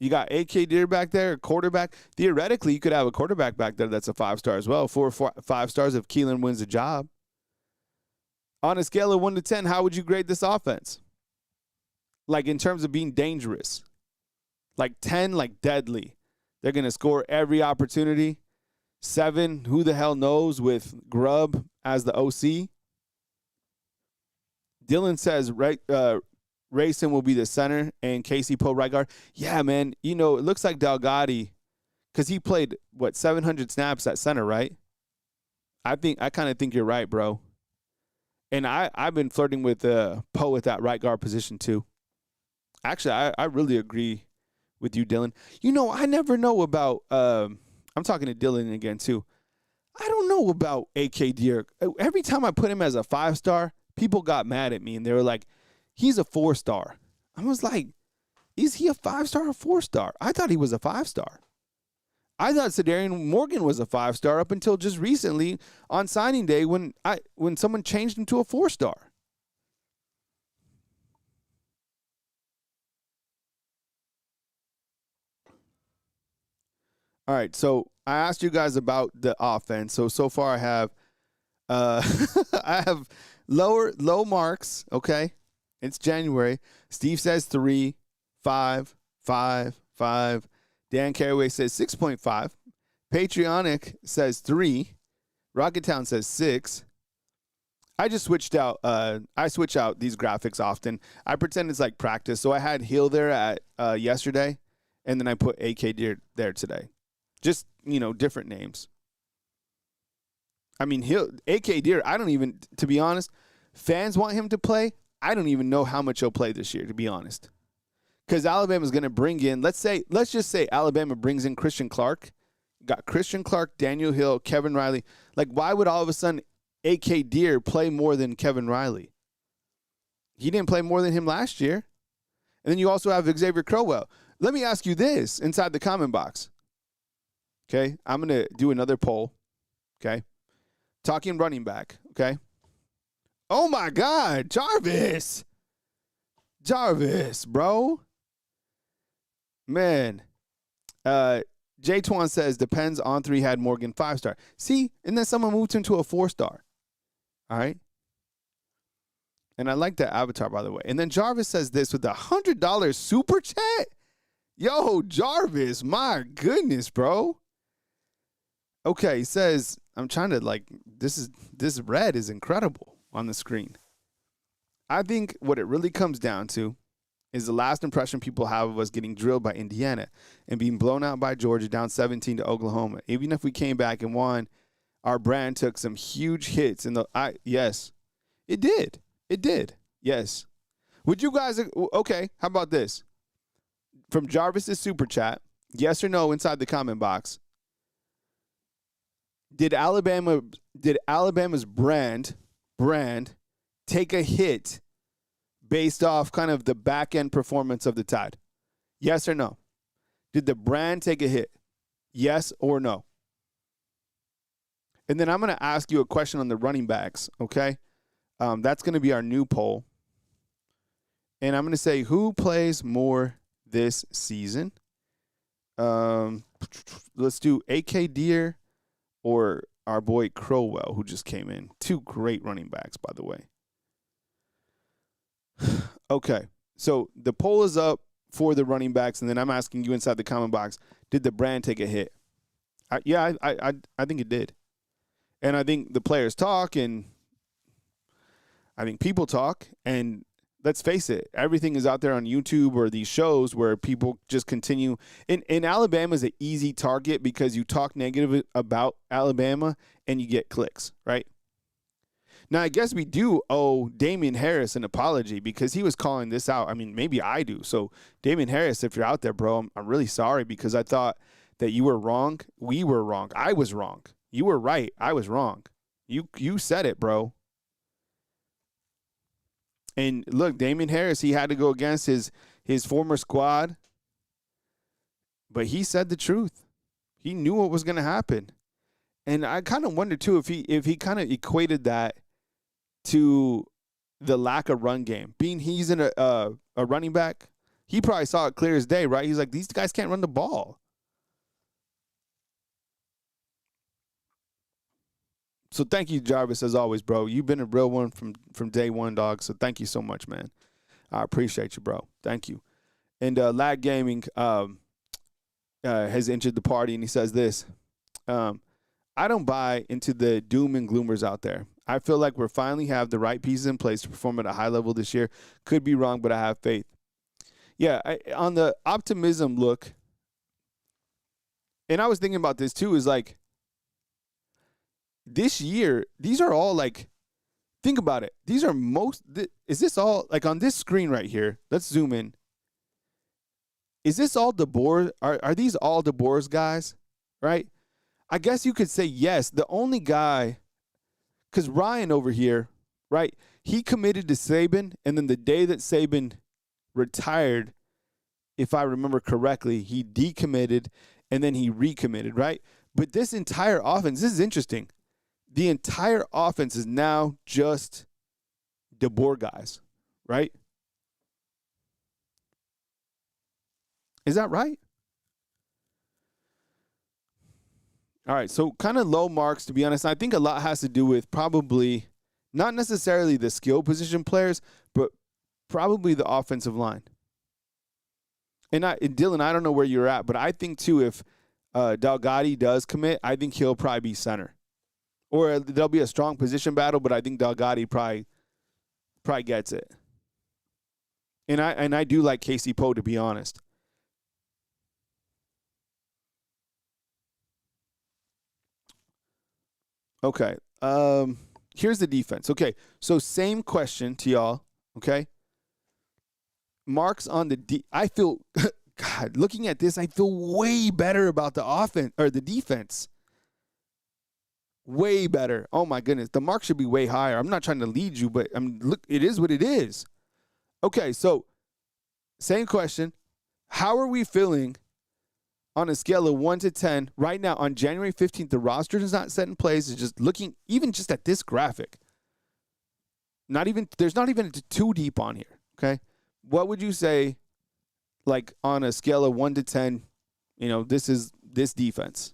You got AK Deer back there, a quarterback. Theoretically, you could have a quarterback back there that's a 5-star as well. 4 5 stars if Keelan wins the job. On a scale of 1 to 10, how would you grade this offense? Like in terms of being dangerous. Like 10, like deadly. They're going to score every opportunity. 7, who the hell knows, with Grubb as the OC. Dylan says Rayson will be the center and Casey Poe right guard. Yeah, man. It looks like Delgatti, because he played, 700 snaps at center, right? I kind of think you're right, bro. And I've been flirting with Poe at that right guard position too. Actually, I really agree with you, Dylan. I never know about. I'm talking to Dylan again too. I don't know about AK Deer. Every time I put him as a 5-star, people got mad at me and they were like, "He's a 4-star." I was like, "Is he a 5-star or 4-star?" I thought he was a 5-star. I thought Sedarian Morgan was a 5-star up until just recently on signing day when someone changed him to a 4-star. All right, so I asked you guys about the offense. So far I have I have low marks, okay? It's January. Steve says 3, 5, 5, 5. Dan Carraway says 6.5. Patreonic says 3. Rocketown says 6. I just switched out. I switch out these graphics often. I pretend it's like practice. So I had Hill there at yesterday, and then I put AK Deer there today. Just, different names. I mean, AK Deer, I don't even, to be honest, fans want him to play. I don't even know how much he'll play this year, to be honest. Because Alabama's going to bring in, let's just say Alabama brings in Christian Clark. Got Christian Clark, Daniel Hill, Kevin Riley. Like, why would all of a sudden AK Deer play more than Kevin Riley? He didn't play more than him last year. And then you also have Xavier Crowell. Let me ask you this inside the comment box. Okay, I'm going to do another poll. Okay, talking running back. Okay. Oh, my God, Jarvis, bro. Man, J Twan says depends on 3 had Morgan 5-star. See, and then someone moved him to a 4-star. All right. And I like that avatar, by the way. And then Jarvis says this with a $100 super chat. Yo, Jarvis, my goodness, bro. Okay, he says, I'm trying to this red is incredible on the screen. I think what it really comes down to is the last impression people have of us getting drilled by Indiana and being blown out by Georgia down 17 to Oklahoma. Even if we came back and won, our brand took some huge hits. Yes, it did. It did. Yes. Would you guys, okay, how about this? From Jarvis's super chat, yes or no inside the comment box. Did Alabama's brand take a hit based off kind of the back end performance of the Tide? Yes or no? Did the brand take a hit? Yes or no? And then I'm going to ask you a question on the running backs, okay? That's going to be our new poll. And I'm going to say, who plays more this season? Let's do AK Deer or our boy Crowell, who just came in. 2 great running backs, by the way. Okay, so the poll is up for the running backs, and then I'm asking you inside the comment box, did the brand take a hit? I think it did. And I think the players talk, and I think people talk, and let's face it, everything is out there on YouTube or these shows where people just continue. And Alabama is an easy target because you talk negative about Alabama and you get clicks, right? Now, I guess we do owe Damian Harris an apology because he was calling this out. I mean, maybe I do. So, Damian Harris, if you're out there, bro, I'm really sorry because I thought that you were wrong. We were wrong. I was wrong. You were right. I was wrong. You said it, bro. And look, Damian Harris, he had to go against his former squad, but he said the truth. He knew what was going to happen. And I kind of wonder, too, if he kind of equated that to the lack of run game. Being he's in a running back, he probably saw it clear as day, right? He's like, these guys can't run the ball. So thank you, Jarvis, as always, bro. You've been a real one from day one, dog. So thank you so much, man. I appreciate you, bro. Thank you. And Lag Gaming has entered the party, and he says this. I don't buy into the doom and gloomers out there. I feel like we're finally have the right pieces in place to perform at a high level this year. Could be wrong, but I have faith. Yeah, on the optimism look, and I was thinking about this too, is like, this year, these are all like, think about it. These are is this all, like on this screen right here, let's zoom in. is this all DeBoer? Are these all DeBoer's guys, right? I guess you could say yes. The only guy, because Ryan over here, right, he committed to Saban, and then the day that Saban retired, if I remember correctly, he decommitted, and then he recommitted, right? But this entire offense, this is interesting. The entire offense is now just DeBoer guys, right? Is that right? All right, so kind of low marks, to be honest. I think a lot has to do with probably not necessarily the skill position players, but probably the offensive line. And Dylan, I don't know where you're at, but I think, too, if Delgatti does commit, I think he'll probably be center. Or there'll be a strong position battle, but I think Delgatti probably gets it. And I do like Casey Poe, to be honest. Okay. Here's the defense. Okay. So same question to y'all. Okay. Marks on the I feel God, looking at this, I feel way better about the offense or the defense. Way better. Oh my goodness. The mark should be way higher. I'm not trying to lead you, but look, it is what it is. Okay, so same question. How are we feeling on a scale of 1 to 10 right now on January 15th? The roster is not set in place. It's just looking, even just at this graphic. There's not even too deep on here. Okay. What would you say, like, on a scale of 1 to 10, this is this defense?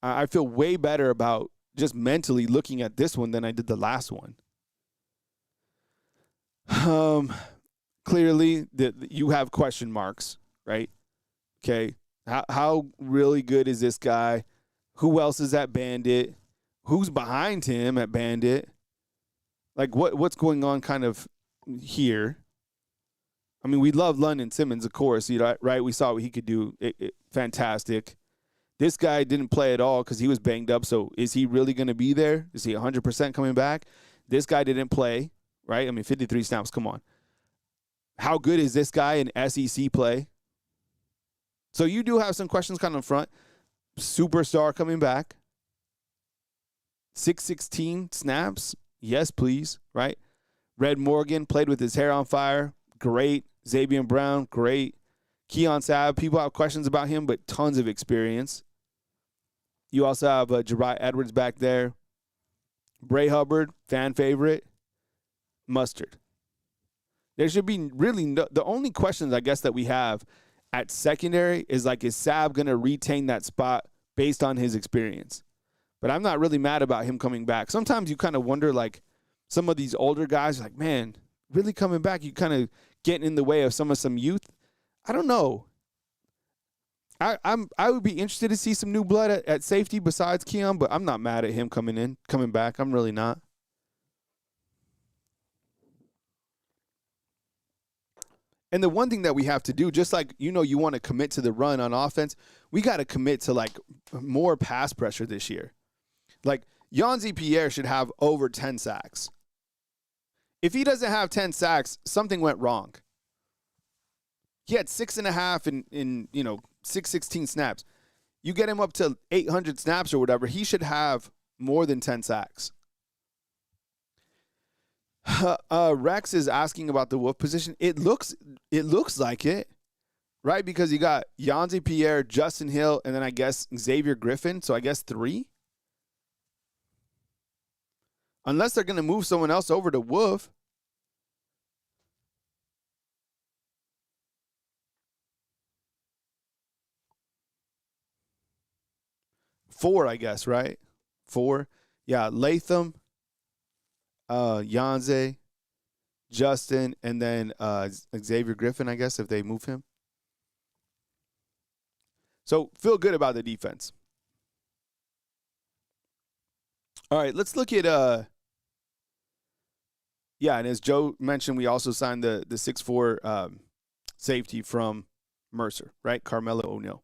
I feel way better about just mentally looking at this one than I did the last one. Clearly, you have question marks, right? Okay. How really good is this guy? Who else is at Bandit? Who's behind him at Bandit? Like, what's going on kind of here? I mean, we love London Simmons, of course, right? We saw what he could do. Fantastic. This guy didn't play at all because he was banged up. So is he really going to be there? Is he 100% coming back? This guy didn't play, right? I mean, 53 snaps, come on. How good is this guy in SEC play? So you do have some questions kind of in front. Superstar coming back. 616 snaps. Yes, please, right? Red Morgan played with his hair on fire. Great. Xavier Brown, great. Keon Sabb, people have questions about him, but tons of experience. You also have Jariah Edwards back there. Bray Hubbard, fan favorite. Mustard. There should be really the only questions, I guess, that we have at secondary is, like, is Sabb going to retain that spot based on his experience? But I'm not really mad about him coming back. Sometimes you kind of wonder, like, some of these older guys, like, man, really coming back, you kind of getting in the way of some youth. I don't know. I would be interested to see some new blood at safety besides Keon, but I'm not mad at him coming back. I'm really not. And the one thing that we have to do, just like, you want to commit to the run on offense, we got to commit to, like, more pass pressure this year. Like, Yanzi Pierre should have over 10 sacks. If he doesn't have 10 sacks, something went wrong. He had 6.5 in 616 snaps. You get him up to 800 snaps or whatever, he should have more than 10 sacks. Rex is asking about the Wolf position. It looks like it, right? Because you got Yanzi Pierre, Justin Hill, and then I guess Xavier Griffin. So I guess 3. Unless they're going to move someone else over to Wolf. Four, I guess, right? 4. Yeah, Latham, Yanze, Justin, and then Xavier Griffin, I guess, if they move him. So feel good about the defense. All right, let's look at and as Joe mentioned, we also signed the 6'4" safety from Mercer, right? Carmelo O'Neal.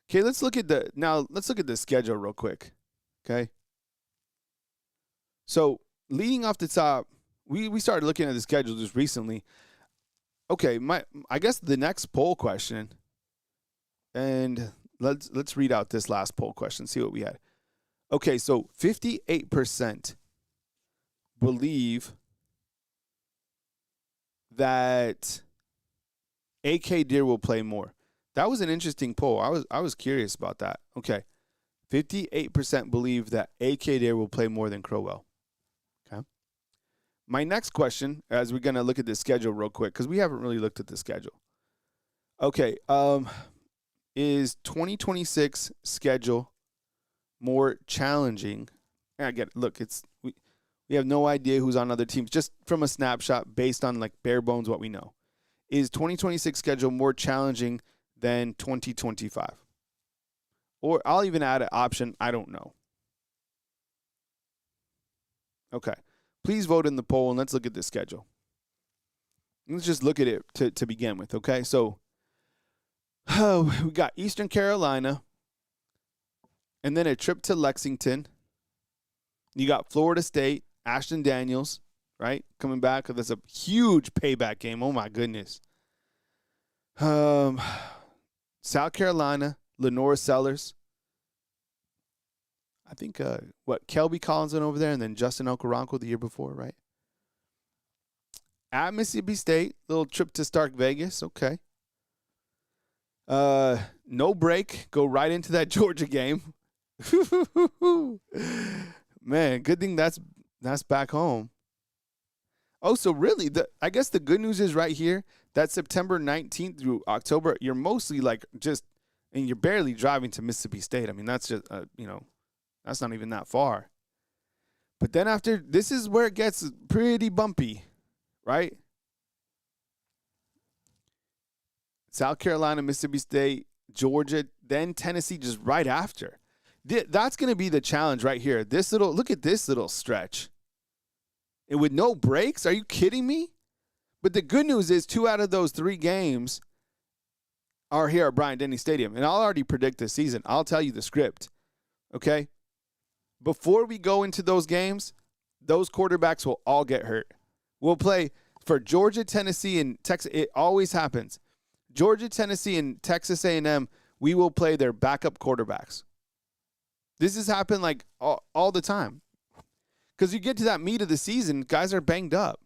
Okay, let's look at the schedule real quick. Okay. So leading off the top, we started looking at the schedule just recently. Okay, I guess the next poll question, and let's read out this last poll question, see what we had. Okay, so 58% believe that AK Deer will play more. That was an interesting poll. I was curious about that. Okay. 58% believe that AK Deer will play more than Crowell. Okay. My next question, as we're going to look at the schedule real quick, because we haven't really looked at the schedule. Okay. Is 2026 schedule more challenging? I get it. Look, we have no idea who's on other teams, just from a snapshot based on like bare bones what we know. Is 2026 schedule more challenging than 2025? Or I'll even add an option, I don't know. Okay. Please vote in the poll and let's look at the schedule. Let's just look at it to begin with, okay? So we got Eastern Carolina and then a trip to Lexington. You got Florida State, Ashton Daniels, right? Coming back. That's a huge payback game. Oh, my goodness. South Carolina, Lenora Sellers. I think, Kelby Collins went over there, and then Justin Okoronkwo the year before, right? At Mississippi State, little trip to Stark Vegas. Okay. No break. Go right into that Georgia game. Man, good thing that's back home. Oh, so really, I guess the good news is right here that September 19th through October, you're mostly like and you're barely driving to Mississippi State. I mean, that's just, that's not even that far. But then after, this is where it gets pretty bumpy, right? South Carolina, Mississippi State, Georgia, then Tennessee just right after. That's going to be the challenge right here. Look at this little stretch. And with no breaks? Are you kidding me? But the good news is 2 out of those 3 games are here at Bryant-Denny Stadium. And I'll already predict this season. I'll tell you the script. Okay? Before we go into those games, those quarterbacks will all get hurt. We'll play for Georgia, Tennessee, and Texas. It always happens. Georgia, Tennessee, and Texas A&M, we will play their backup quarterbacks. This has happened like all the time. Because you get to that meat of the season, guys are banged up.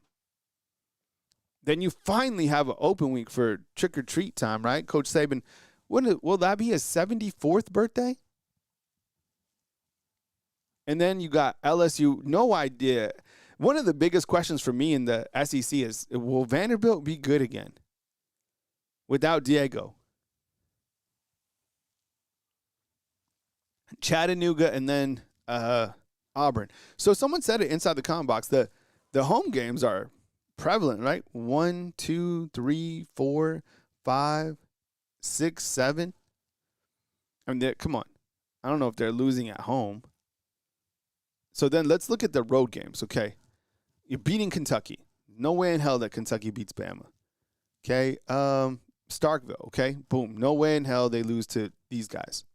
Then you finally have an open week for trick-or-treat time, right? Coach Saban, will that be his 74th birthday? And then you got LSU, no idea. One of the biggest questions for me in the SEC is, will Vanderbilt be good again without Diego? Chattanooga and then Auburn. So someone said it inside the comment box. The home games are prevalent, right? 1, 2, 3, 4, 5, 6, 7. I mean, come on. I don't know if they're losing at home. So then let's look at the road games, okay? You're beating Kentucky. No way in hell that Kentucky beats Bama. Okay? Starkville, okay? Boom. No way in hell they lose to these guys.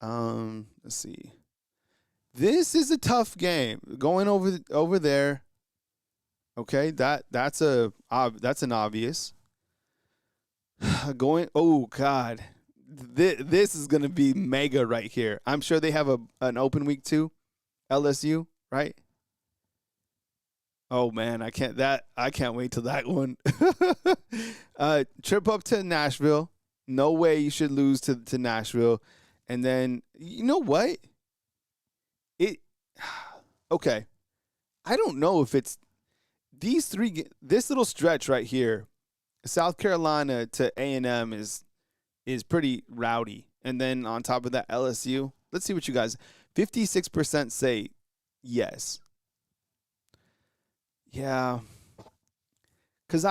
Let's see. This is a tough game. Going over there. Okay, that's an obvious. Oh God. This is going to be mega right here. I'm sure they have an open week too. LSU, right? Oh man, I can't wait till that one. Trip up to Nashville. No way you should lose to Nashville. And then, you know what? Okay. I don't know if it's this little stretch right here, South Carolina to A&M is pretty rowdy. And then on top of that, LSU. Let's see what you guys, 56% say yes. Yeah. Because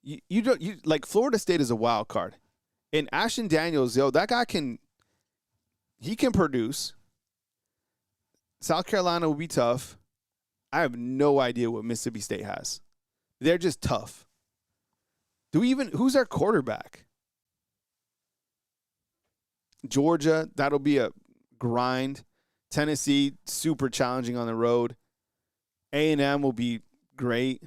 you like Florida State is a wild card. And Ashton Daniels, that guy can produce. South Carolina will be tough. I have no idea what Mississippi State has. They're just tough. Who's our quarterback? Georgia, that'll be a grind. Tennessee, super challenging on the road. A&M will be great.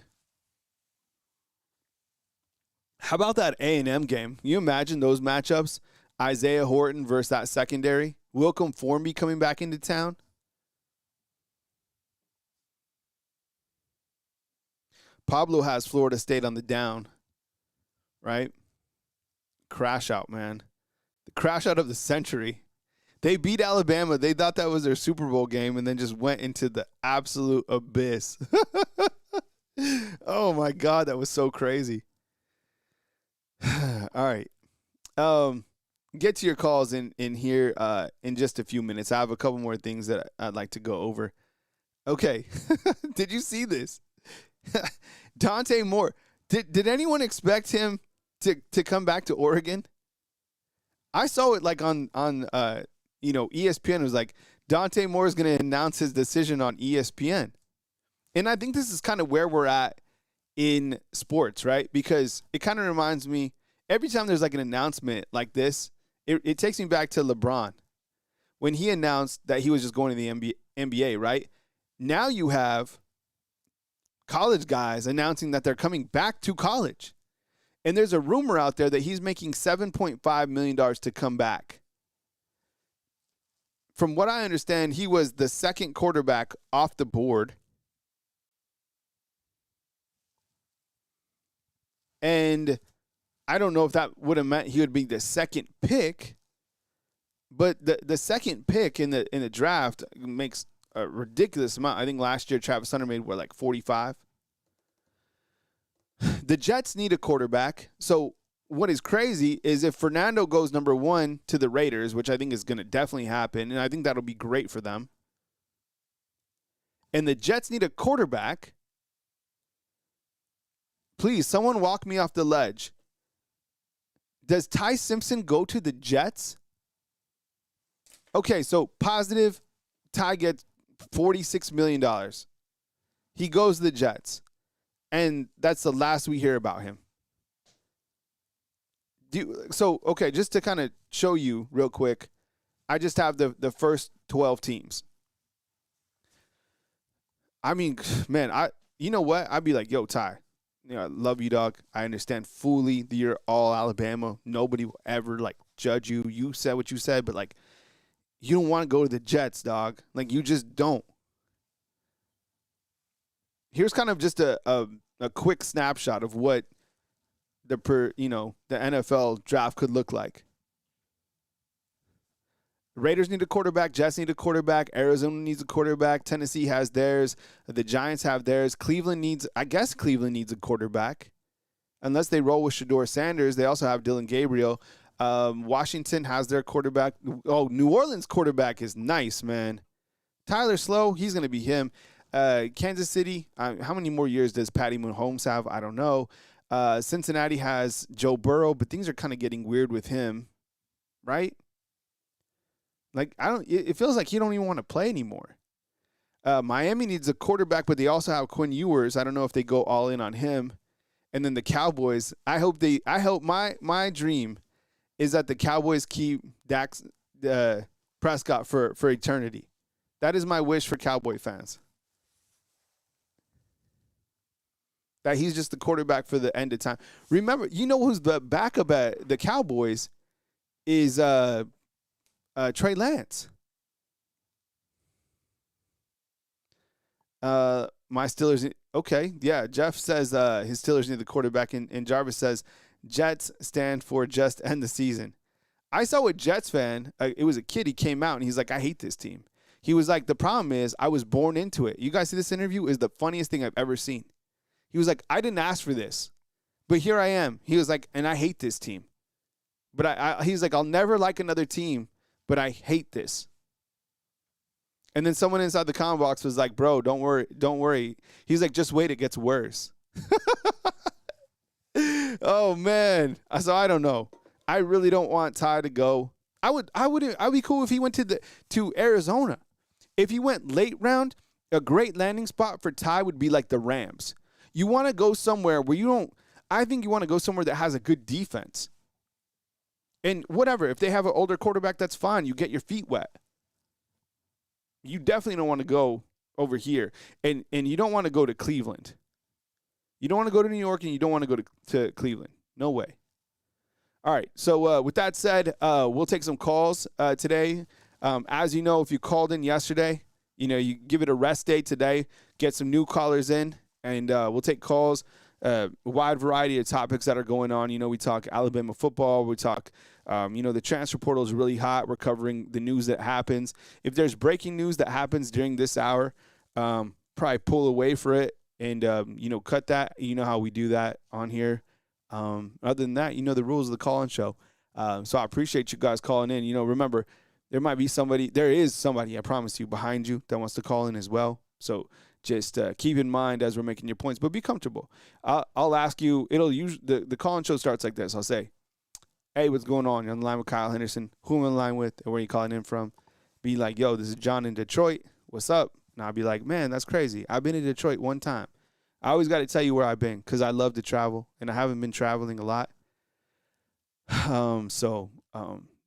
How about that A&M game? Can you imagine those matchups? Isaiah Horton versus that secondary. Wilcom Formby coming back into town. Pablo has Florida State on the down, right? Crash out, man. The crash out of the century. They beat Alabama. They thought that was their Super Bowl game and then just went into the absolute abyss. Oh, my God. That was so crazy. All right. Get to your calls in here in just a few minutes. I have a couple more things that I'd like to go over. Okay. Did you see this? Dante Moore. Did anyone expect him to come back to Oregon? I saw it like on ESPN. It was like Dante Moore is going to announce his decision on ESPN. And I think this is kind of where we're at in sports, right? Because it kind of reminds me, every time there's like an announcement like this, it takes me back to LeBron when he announced that he was just going to the NBA, right? Now you have college guys announcing that they're coming back to college. And there's a rumor out there that he's making $7.5 million to come back. From what I understand, he was the second quarterback off the board. And I don't know if that would have meant he would be the second pick, but the second pick in the draft makes a ridiculous amount. I think last year Travis Hunter made like 45. The Jets need a quarterback. So what is crazy is if Fernando goes number 1 to the Raiders, which I think is going to definitely happen, and I think that'll be great for them. And the Jets need a quarterback. Please, someone walk me off the ledge. Does Ty Simpson go to the Jets? Okay, so positive, Ty gets $46 million. He goes to the Jets. And that's the last we hear about him. Okay, just to kind of show you real quick, I just have the first 12 teams. I mean, man, you know what? I'd be like, yo, Ty, I love you, dog. I understand fully that you're all Alabama. Nobody will ever, judge you. You said what you said, but, you don't want to go to the Jets, dog. You just don't. Here's kind of just a quick snapshot of what the NFL draft could look like. Raiders need a quarterback. Jets need a quarterback. Arizona needs a quarterback. Tennessee has theirs. The Giants have theirs. Cleveland needs a quarterback. Unless they roll with Shedeur Sanders, they also have Dylan Gabriel. Washington has their quarterback. Oh, New Orleans quarterback is nice, man. Tyler Slow, he's going to be him. Kansas City, how many more years does Patty Mahomes have? I don't know. Cincinnati has Joe Burrow, but things are kind of getting weird with him, right? It feels like he don't even want to play anymore. Miami needs a quarterback, but they also have Quinn Ewers. I don't know if they go all in on him. And then the Cowboys, I hope my dream is that the Cowboys keep Dak Prescott for eternity. That is my wish for Cowboy fans. That he's just the quarterback for the end of time. Remember, who's the backup at the Cowboys is Trey Lance. My Steelers. Okay, yeah. Jeff says his Steelers need the quarterback, and Jarvis says Jets stand for just end the season. I saw a Jets fan. It was a kid. He came out and he's like, I hate this team. He was like, the problem is I was born into it. You guys see this interview? Is the funniest thing I've ever seen. He was like, I didn't ask for this, but here I am. He was like, and I hate this team. But he's like, I'll never like another team, but I hate this. And then someone inside the comment box was like, bro, don't worry. He's like, just wait, it gets worse. Oh, man. So I don't know. I really don't want Ty to go. I'd be cool if he went to Arizona. If he went late round, a great landing spot for Ty would be like the Rams. You want to go somewhere where I think you want to go somewhere that has a good defense. And whatever, if they have an older quarterback, that's fine. You get your feet wet. you definitely don't want to go over here, and you don't want to go to Cleveland. You don't want to go to New York, and you don't want to go to Cleveland. No way. All right. So with that said, we'll take some calls today. As you know, if you called in yesterday, you give it a rest day today. Get some new callers in, and we'll take calls. A wide variety of topics that are going on. We talk Alabama football. We talk, the transfer portal is really hot. We're covering the news that happens. If there's breaking news that happens during this hour, probably pull away for it and, cut that. You know how we do that on here. Other than that, the rules of the call-in show. So I appreciate you guys calling in. Remember, there is somebody, I promise you, behind you that wants to call in as well. So just keep in mind as we're making your points, but be comfortable. I'll ask you, the call-in show starts like this. I'll say, hey, what's going on? You're on the line with Kyle Henderson. Who am I on the line with and where are you calling in from? Be like, yo, this is John in Detroit. What's up? And I'll be like, man, that's crazy. I've been in Detroit one time. I always got to tell you where I've been because I love to travel, and I haven't been traveling a lot. So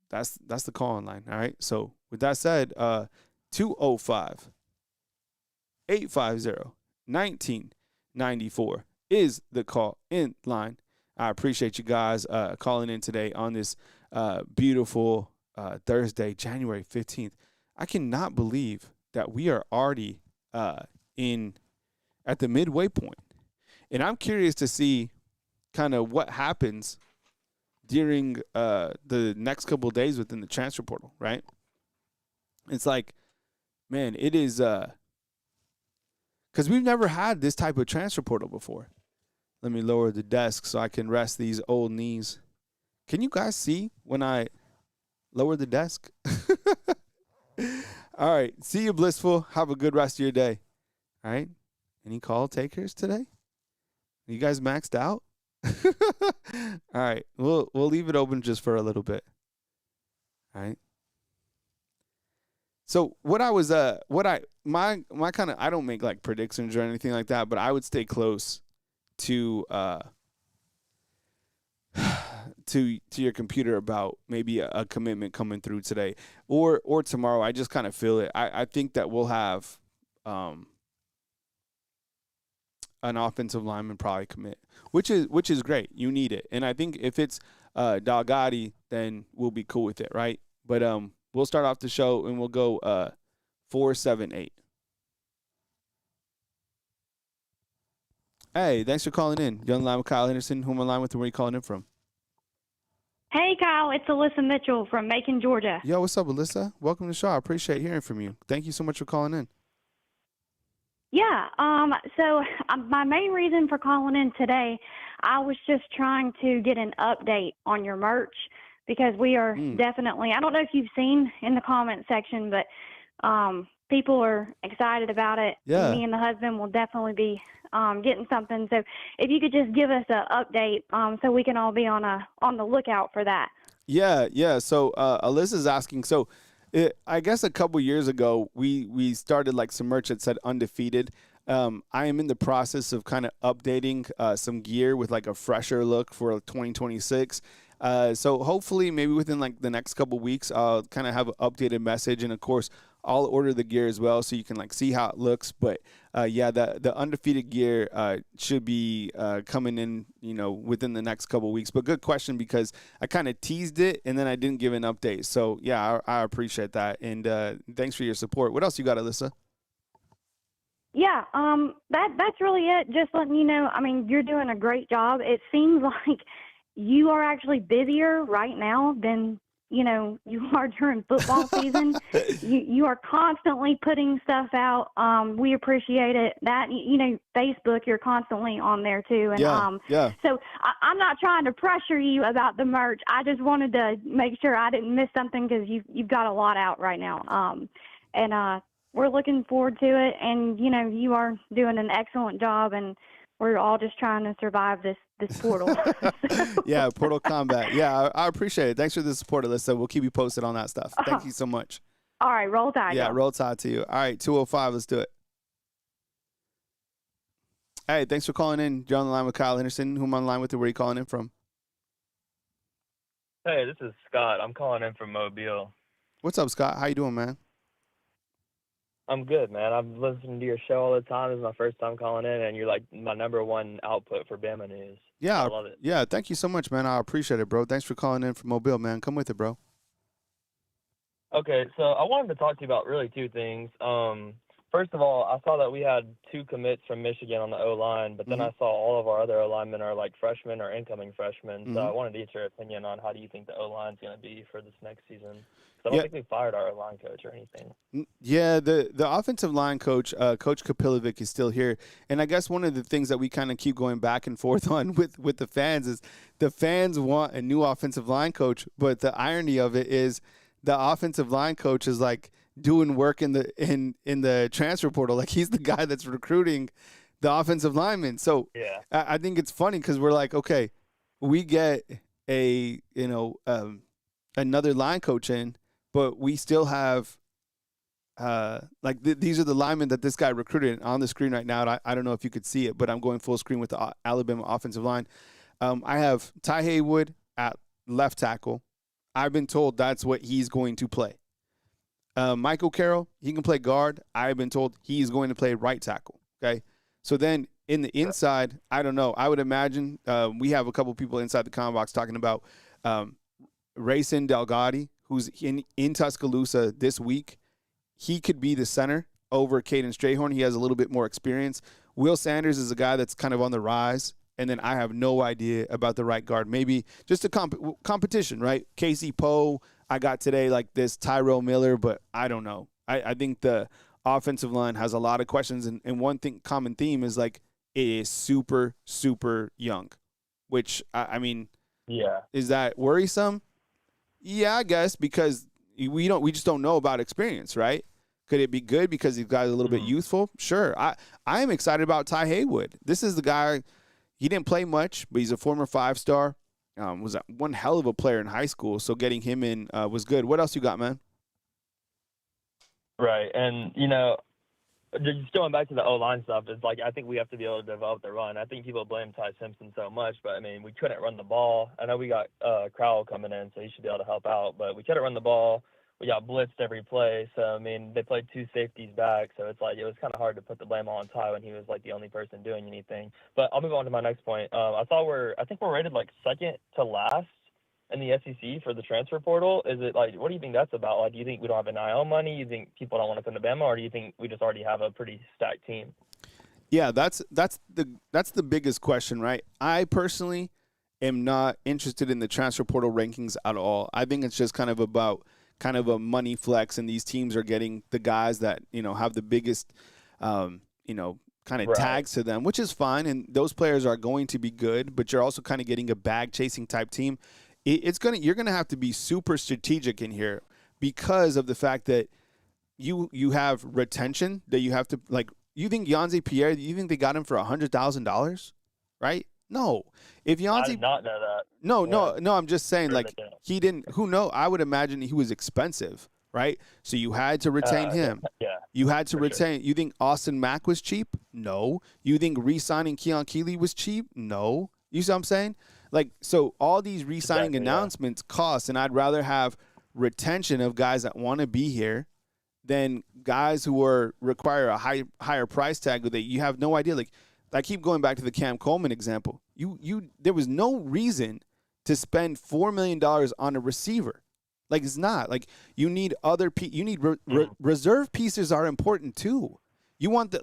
that's the call-in line, all right? So with that said, 205-850-1994 is the call-in line. I appreciate you guys calling in today on this beautiful Thursday, January 15th. I cannot believe that we are already at the midway point. And I'm curious to see kind of what happens during the next couple of days within the transfer portal, right? It's like, man, it is because we've never had this type of transfer portal before. Let me lower the desk so I can rest these old knees. Can you guys see when I lower the desk? All right. See you, Blissful. Have a good rest of your day. All right. Any call takers today? You guys maxed out? All right. We'll leave it open just for a little bit. All right. So what I was my kind of, I don't make like predictions or anything like that, but I would stay close to your computer about maybe a commitment coming through today or tomorrow. I just kind of feel it. I think that we'll have an offensive lineman probably commit, which is great. You need it. And I think if it's Dalgatti, then we'll be cool with it, right? But we'll start off the show and we'll go 478. Hey, thanks for calling in. You're on the line with Kyle Henderson. Who am I on the line with and where are you calling in from? Hey, Kyle. It's Alyssa Mitchell from Macon, Georgia. Yo, what's up, Alyssa? Welcome to the show. I appreciate hearing from you. Thank you so much for calling in. Yeah, so my main reason for calling in today, I was just trying to get an update on your merch because we are definitely, I don't know if you've seen in the comment section, but people are excited about it. Yeah. Me and the husband will definitely be getting something. So if you could just give us an update so we can all be on the lookout for that. Yeah. So Alyssa's asking, so I guess a couple years ago, we started like some merch that said undefeated. I am in the process of kind of updating some gear with like a fresher look for 2026. So hopefully maybe within like the next couple weeks, I'll kind of have an updated message. And of course, I'll order the gear as well so you can like see how it looks. But the undefeated gear should be coming in, within the next couple weeks. But good question because I kind of teased it and then I didn't give an update. So yeah, I appreciate that. And thanks for your support. What else you got, Alyssa? Yeah, that's really it. Just letting you know, I mean, you're doing a great job. It seems like you are actually busier right now than, you are during football season. You are constantly putting stuff out. We appreciate it. That, Facebook, you're constantly on there too. And yeah. So I'm not trying to pressure you about the merch. I just wanted to make sure I didn't miss something because you've got a lot out right now. And we're looking forward to it. And, you are doing an excellent job. And we're all just trying to survive this portal. Yeah, Portal Combat. Yeah, I appreciate it. Thanks for the support, Alyssa. We'll keep you posted on that stuff. Thank you so much. All right, roll tide. Yeah, roll tide to you. All right, 205, let's do it. Hey, thanks for calling in. You're on the line with Kyle Henderson. Who am I on the line with and where are you calling in from? Hey, this is Scott. I'm calling in from Mobile. What's up, Scott? How you doing, man? I'm good, man. I've listened to your show all the time. This is my first time calling in, and you're like my number one output for Bama news. I Yeah, love it. yeah. Thank you so much, man. I appreciate it, bro. Thanks for calling in from Mobile, man. Come with it, bro. Okay, so I wanted to talk to you about really two things. First of all, I saw that we had 2 commits from Michigan on the O-line, but then I saw all of our other O-linemen are like freshmen or incoming freshmen. So I wanted to get your opinion on how do you think the O-line's going to be for this next season? 'Cause I don't Yeah. think we fired our O-line coach or anything. Yeah, the offensive line coach, Coach Kapilovic, is still here, and I guess one of the things that we kind of keep going back and forth on with the fans is the fans want a new offensive line coach, but the irony of it is the offensive line coach is like doing work in the transfer portal, like he's the guy that's recruiting the offensive linemen. So Yeah. I think it's funny because we're like, okay, we get a another line coach in, but we still have. These are the linemen that this guy recruited on the screen right now. And I don't know if you could see it, but I'm going full screen with the Alabama offensive line. I have Ty Haywood at left tackle. I've been told that's what he's going to play. Michael Carroll, he can play guard. I've been told he's going to play right tackle. Okay. So then in the inside, I don't know. I would imagine we have a couple people inside the comment box talking about Rayson Delgado, who's in Tuscaloosa this week. He could be the center over Caden Strayhorn. He has a little bit more experience. Will Sanders is a guy that's kind of on the rise. And then I have no idea about the right guard. Maybe just a competition, right? Casey Poe, I got today like this, Tyrell Miller, but I don't know. I think the offensive line has a lot of questions. And one thing, common theme is like it is super, super young, which, I mean, Yeah. is that worrisome? Yeah, I guess, because we just don't know about experience, right? Could it be good because these guys are a little bit youthful? Sure. I am excited about Ty Haywood. This is the guy. He didn't play much, but he's a former 5-star. Was one hell of a player in high school, so getting him in was good. What else you got, man? Right. And, just going back to the O-line stuff, it's like I think we have to be able to develop the run. I think people blame Ty Simpson so much, but, I mean, we couldn't run the ball. I know we got Crowell coming in, so he should be able to help out, but we couldn't run the ball. We got blitzed every play. So, I mean, they played 2 safeties back, so it's like it was kind of hard to put the blame on Ty when he was, like, the only person doing anything. But I'll move on to my next point. I think we're rated, like, second to last in the SEC for the transfer portal. Is it, like, what do you think that's about? Like, do you think we don't have NIL money? You think people don't want to come to Bama? Or do you think we just already have a pretty stacked team? Yeah, that's the biggest question, right? I personally am not interested in the transfer portal rankings at all. I think it's just kind of about kind of a money flex, and these teams are getting the guys that, have the biggest, kind of tags to them, which is fine. And those players are going to be good, but you're also kind of getting a bag chasing type team. You're going to have to be super strategic in here because of the fact that you have retention that you have to, like, you think Yanze Pierre, you think they got him for $100,000, right? No. If Yanze, I did not know that. No, I'm just saying, like, Ridiculous. he didn't, who knows? I would imagine he was expensive, right? So you had to retain him. Yeah. You had to retain. Sure. You think Austin Mack was cheap? No. You think re-signing Keon Keeley was cheap? No. You see what I'm saying? Like, so all these re-signing announcements cost, and I'd rather have retention of guys that want to be here than guys who require a higher price tag that you have no idea. Like, I keep going back to the Cam Coleman example. There was no reason to spend $4 million on a receiver. Like, it's not. Like, you need reserve pieces are important too. You want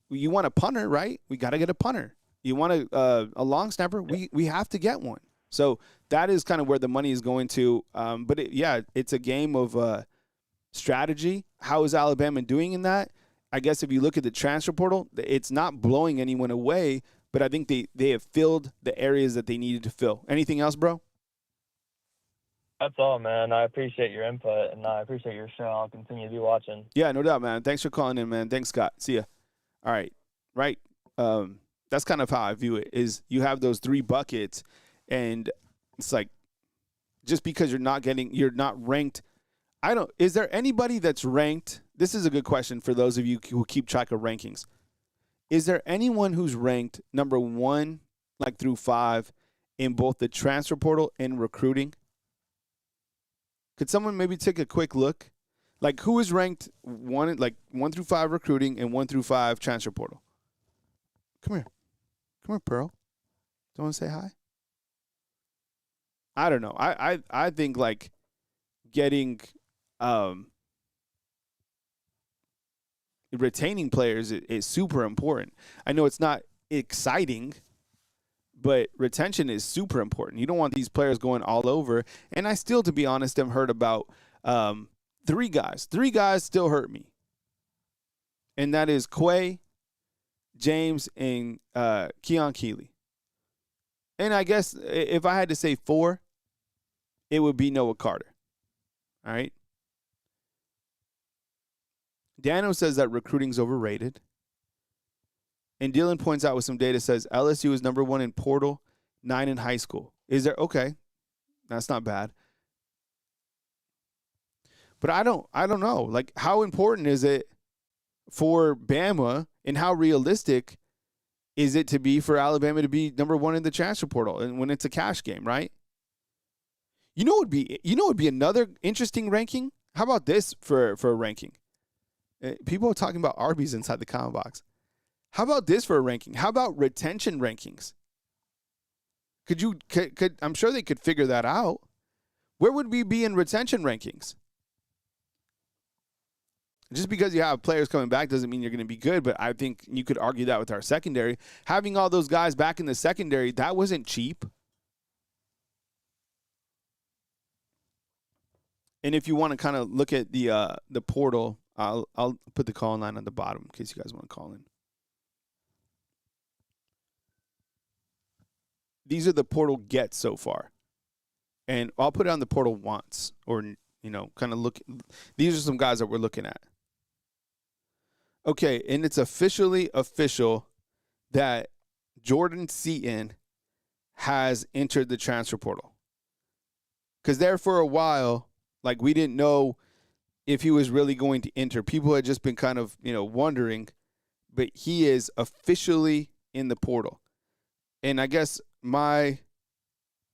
you want a punter, right? We got to get a punter. You want a long snapper? We have to get one. So that is kind of where the money is going to. But it's a game of strategy. How is Alabama doing in that? I guess if you look at the transfer portal, it's not blowing anyone away, but I think they have filled the areas that they needed to fill. Anything else, bro? That's all, man. I appreciate your input, and I appreciate your show. I'll continue to be watching. Yeah, no doubt, man. Thanks for calling in, man. Thanks, Scott. See ya. All right. Right. That's kind of how I view it, is you have those 3 buckets, and it's like just because you're not ranked. Is there anybody that's ranked? This is a good question for those of you who keep track of rankings. Is there anyone who's ranked number 1, like through 5, in both the transfer portal and recruiting? Could someone maybe take a quick look? Like, who is ranked 1 through 5 recruiting and 1 through 5 transfer portal? Come here, Pearl. Don't want to say hi? I don't know. I think like getting retaining players is super important. I know it's not exciting, but retention is super important. You don't want these players going all over. And I still, to be honest, have heard about 3 guys. 3 guys still hurt me. And that is Quay, James, and Keon Keeley. And I guess if I had to say 4, it would be Noah Carter. All right? Dano says that recruiting's overrated. And Dylan points out with some data, says LSU is number 1 in portal, 9 in high school. Is there? Okay. That's not bad. But I don't know. Like, how important is it for Bama, and how realistic is it to be for Alabama to be number 1 in the transfer portal and when it's a cash game, right? You know it would be another interesting ranking? How about this for a ranking? People are talking about Arby's inside the comment box. How about this for a ranking? How about retention rankings? Could I'm sure they could figure that out. Where would we be in retention rankings? Just because you have players coming back doesn't mean you're going to be good, but I think you could argue that with our secondary. Having all those guys back in the secondary, that wasn't cheap. And if you want to kind of look at the portal, I'll put the call line on the bottom in case you guys want to call in. These are the portal gets so far. And I'll put it on the portal once, or, kind of look. These are some guys that we're looking at. Okay, and it's officially official that Jordan Seaton has entered the transfer portal. Because there for a while, like, we didn't know if he was really going to enter. People had just been kind of, wondering. But he is officially in the portal. And I guess my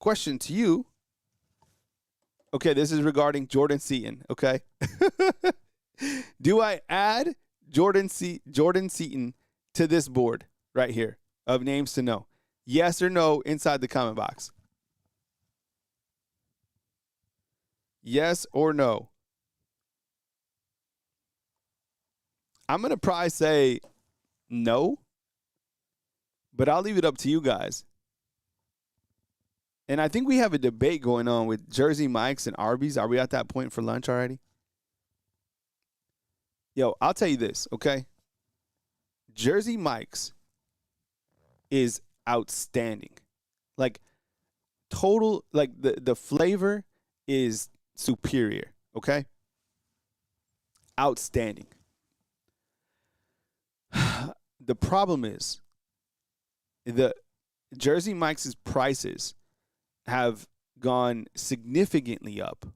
question to you, okay, this is regarding Jordan Seaton, okay? Do I add Jordan Seaton to this board right here of names to know? Yes or no inside the comment box. Yes or no? I'm going to probably say no, but I'll leave it up to you guys. And I think we have a debate going on with Jersey Mike's and Arby's. Are we at that point for lunch already? Yo, I'll tell you this, okay? Jersey Mike's is outstanding. Like, total, like, the flavor is superior, okay? Outstanding. The problem is the Jersey Mike's prices have gone significantly up.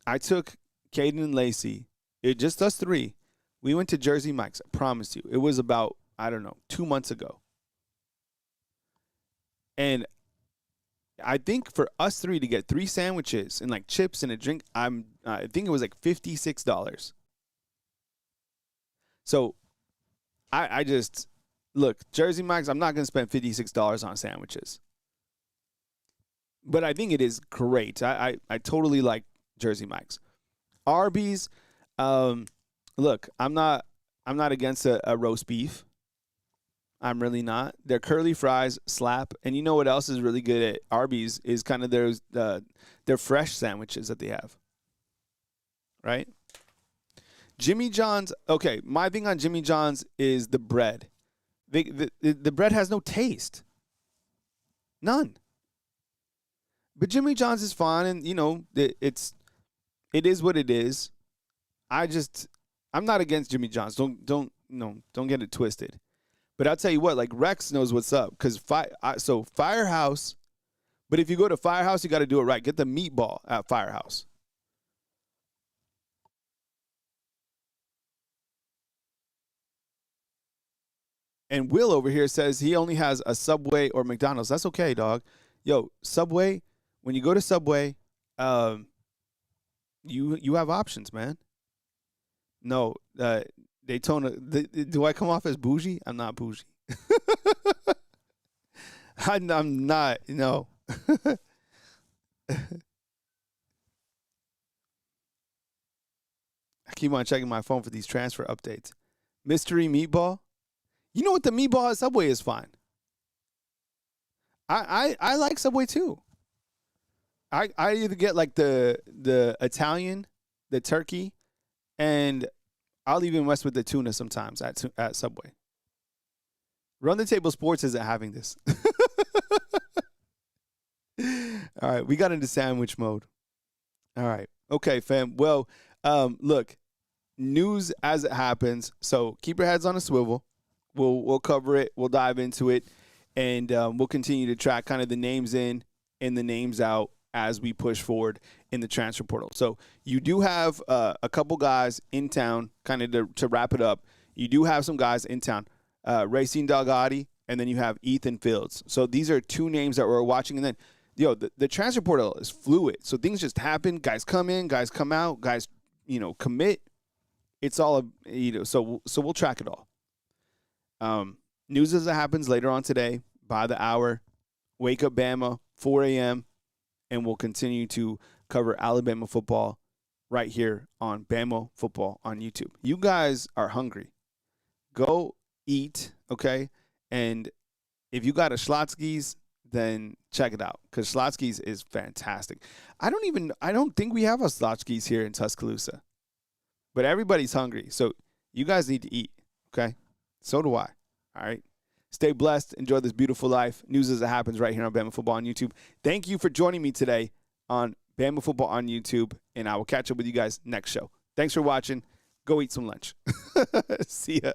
I took Caden and Lacey, just us 3. We went to Jersey Mike's, I promise you. It was about, 2 months ago. And I think for us 3 to get 3 sandwiches and like chips and a drink, I think it was like $56. So I just, look, Jersey Mike's, I'm not going to spend $56 on sandwiches. But I think it is great. I totally like Jersey Mike's. Arby's, look, I'm not against a roast beef. I'm really not. Their curly fries slap. And you know what else is really good at Arby's is kind of their fresh sandwiches that they have. Right? Jimmy John's, okay, my thing on Jimmy John's is the bread. The bread has no taste. None. But Jimmy John's is fine, and, it is what it is. I'm not against Jimmy John's. Don't get it twisted. But I'll tell you what, like, Rex knows what's up. Because Firehouse, but if you go to Firehouse, you got to do it right. Get the meatball at Firehouse. And Will over here says he only has a Subway or McDonald's. That's okay, dog. Yo, Subway, when you go to Subway, you have options, man. No, Daytona. Do I come off as bougie? I'm not bougie. I'm not. No. I keep on checking my phone for these transfer updates. Mystery meatball. You know what? The meatball at Subway is fine. I like Subway too. I either get like the Italian, the turkey, and I'll even mess with the tuna sometimes at Subway. Run the Table Sports isn't having this. All right, we got into sandwich mode. All right, okay, fam. Well, look, news as it happens. So keep your heads on a swivel. We'll cover it. We'll dive into it, and we'll continue to track kind of the names in and the names out as we push forward in the transfer portal. So you do have a couple guys in town, kind of to wrap it up. You do have some guys in town, Racine Delgatti, and then you have Ethan Fields. So these are two names that we're watching. And then, the transfer portal is fluid. So things just happen. Guys come in, guys come out, guys, commit. It's all, so we'll track it all. News as it happens later on today by the hour. Wake Up Bama, 4 a.m., and we'll continue to cover Alabama football right here on Bama Football on YouTube. You guys are hungry. Go eat, okay? And if you got a Schlotzky's, then check it out, because Schlotzky's is fantastic. I don't think we have a Schlotzky's here in Tuscaloosa, but everybody's hungry. So you guys need to eat, okay? So do I, all right? Stay blessed. Enjoy this beautiful life. News as it happens right here on Bama Football on YouTube. Thank you for joining me today on Bama Football on YouTube, and I will catch up with you guys next show. Thanks for watching. Go eat some lunch. See ya.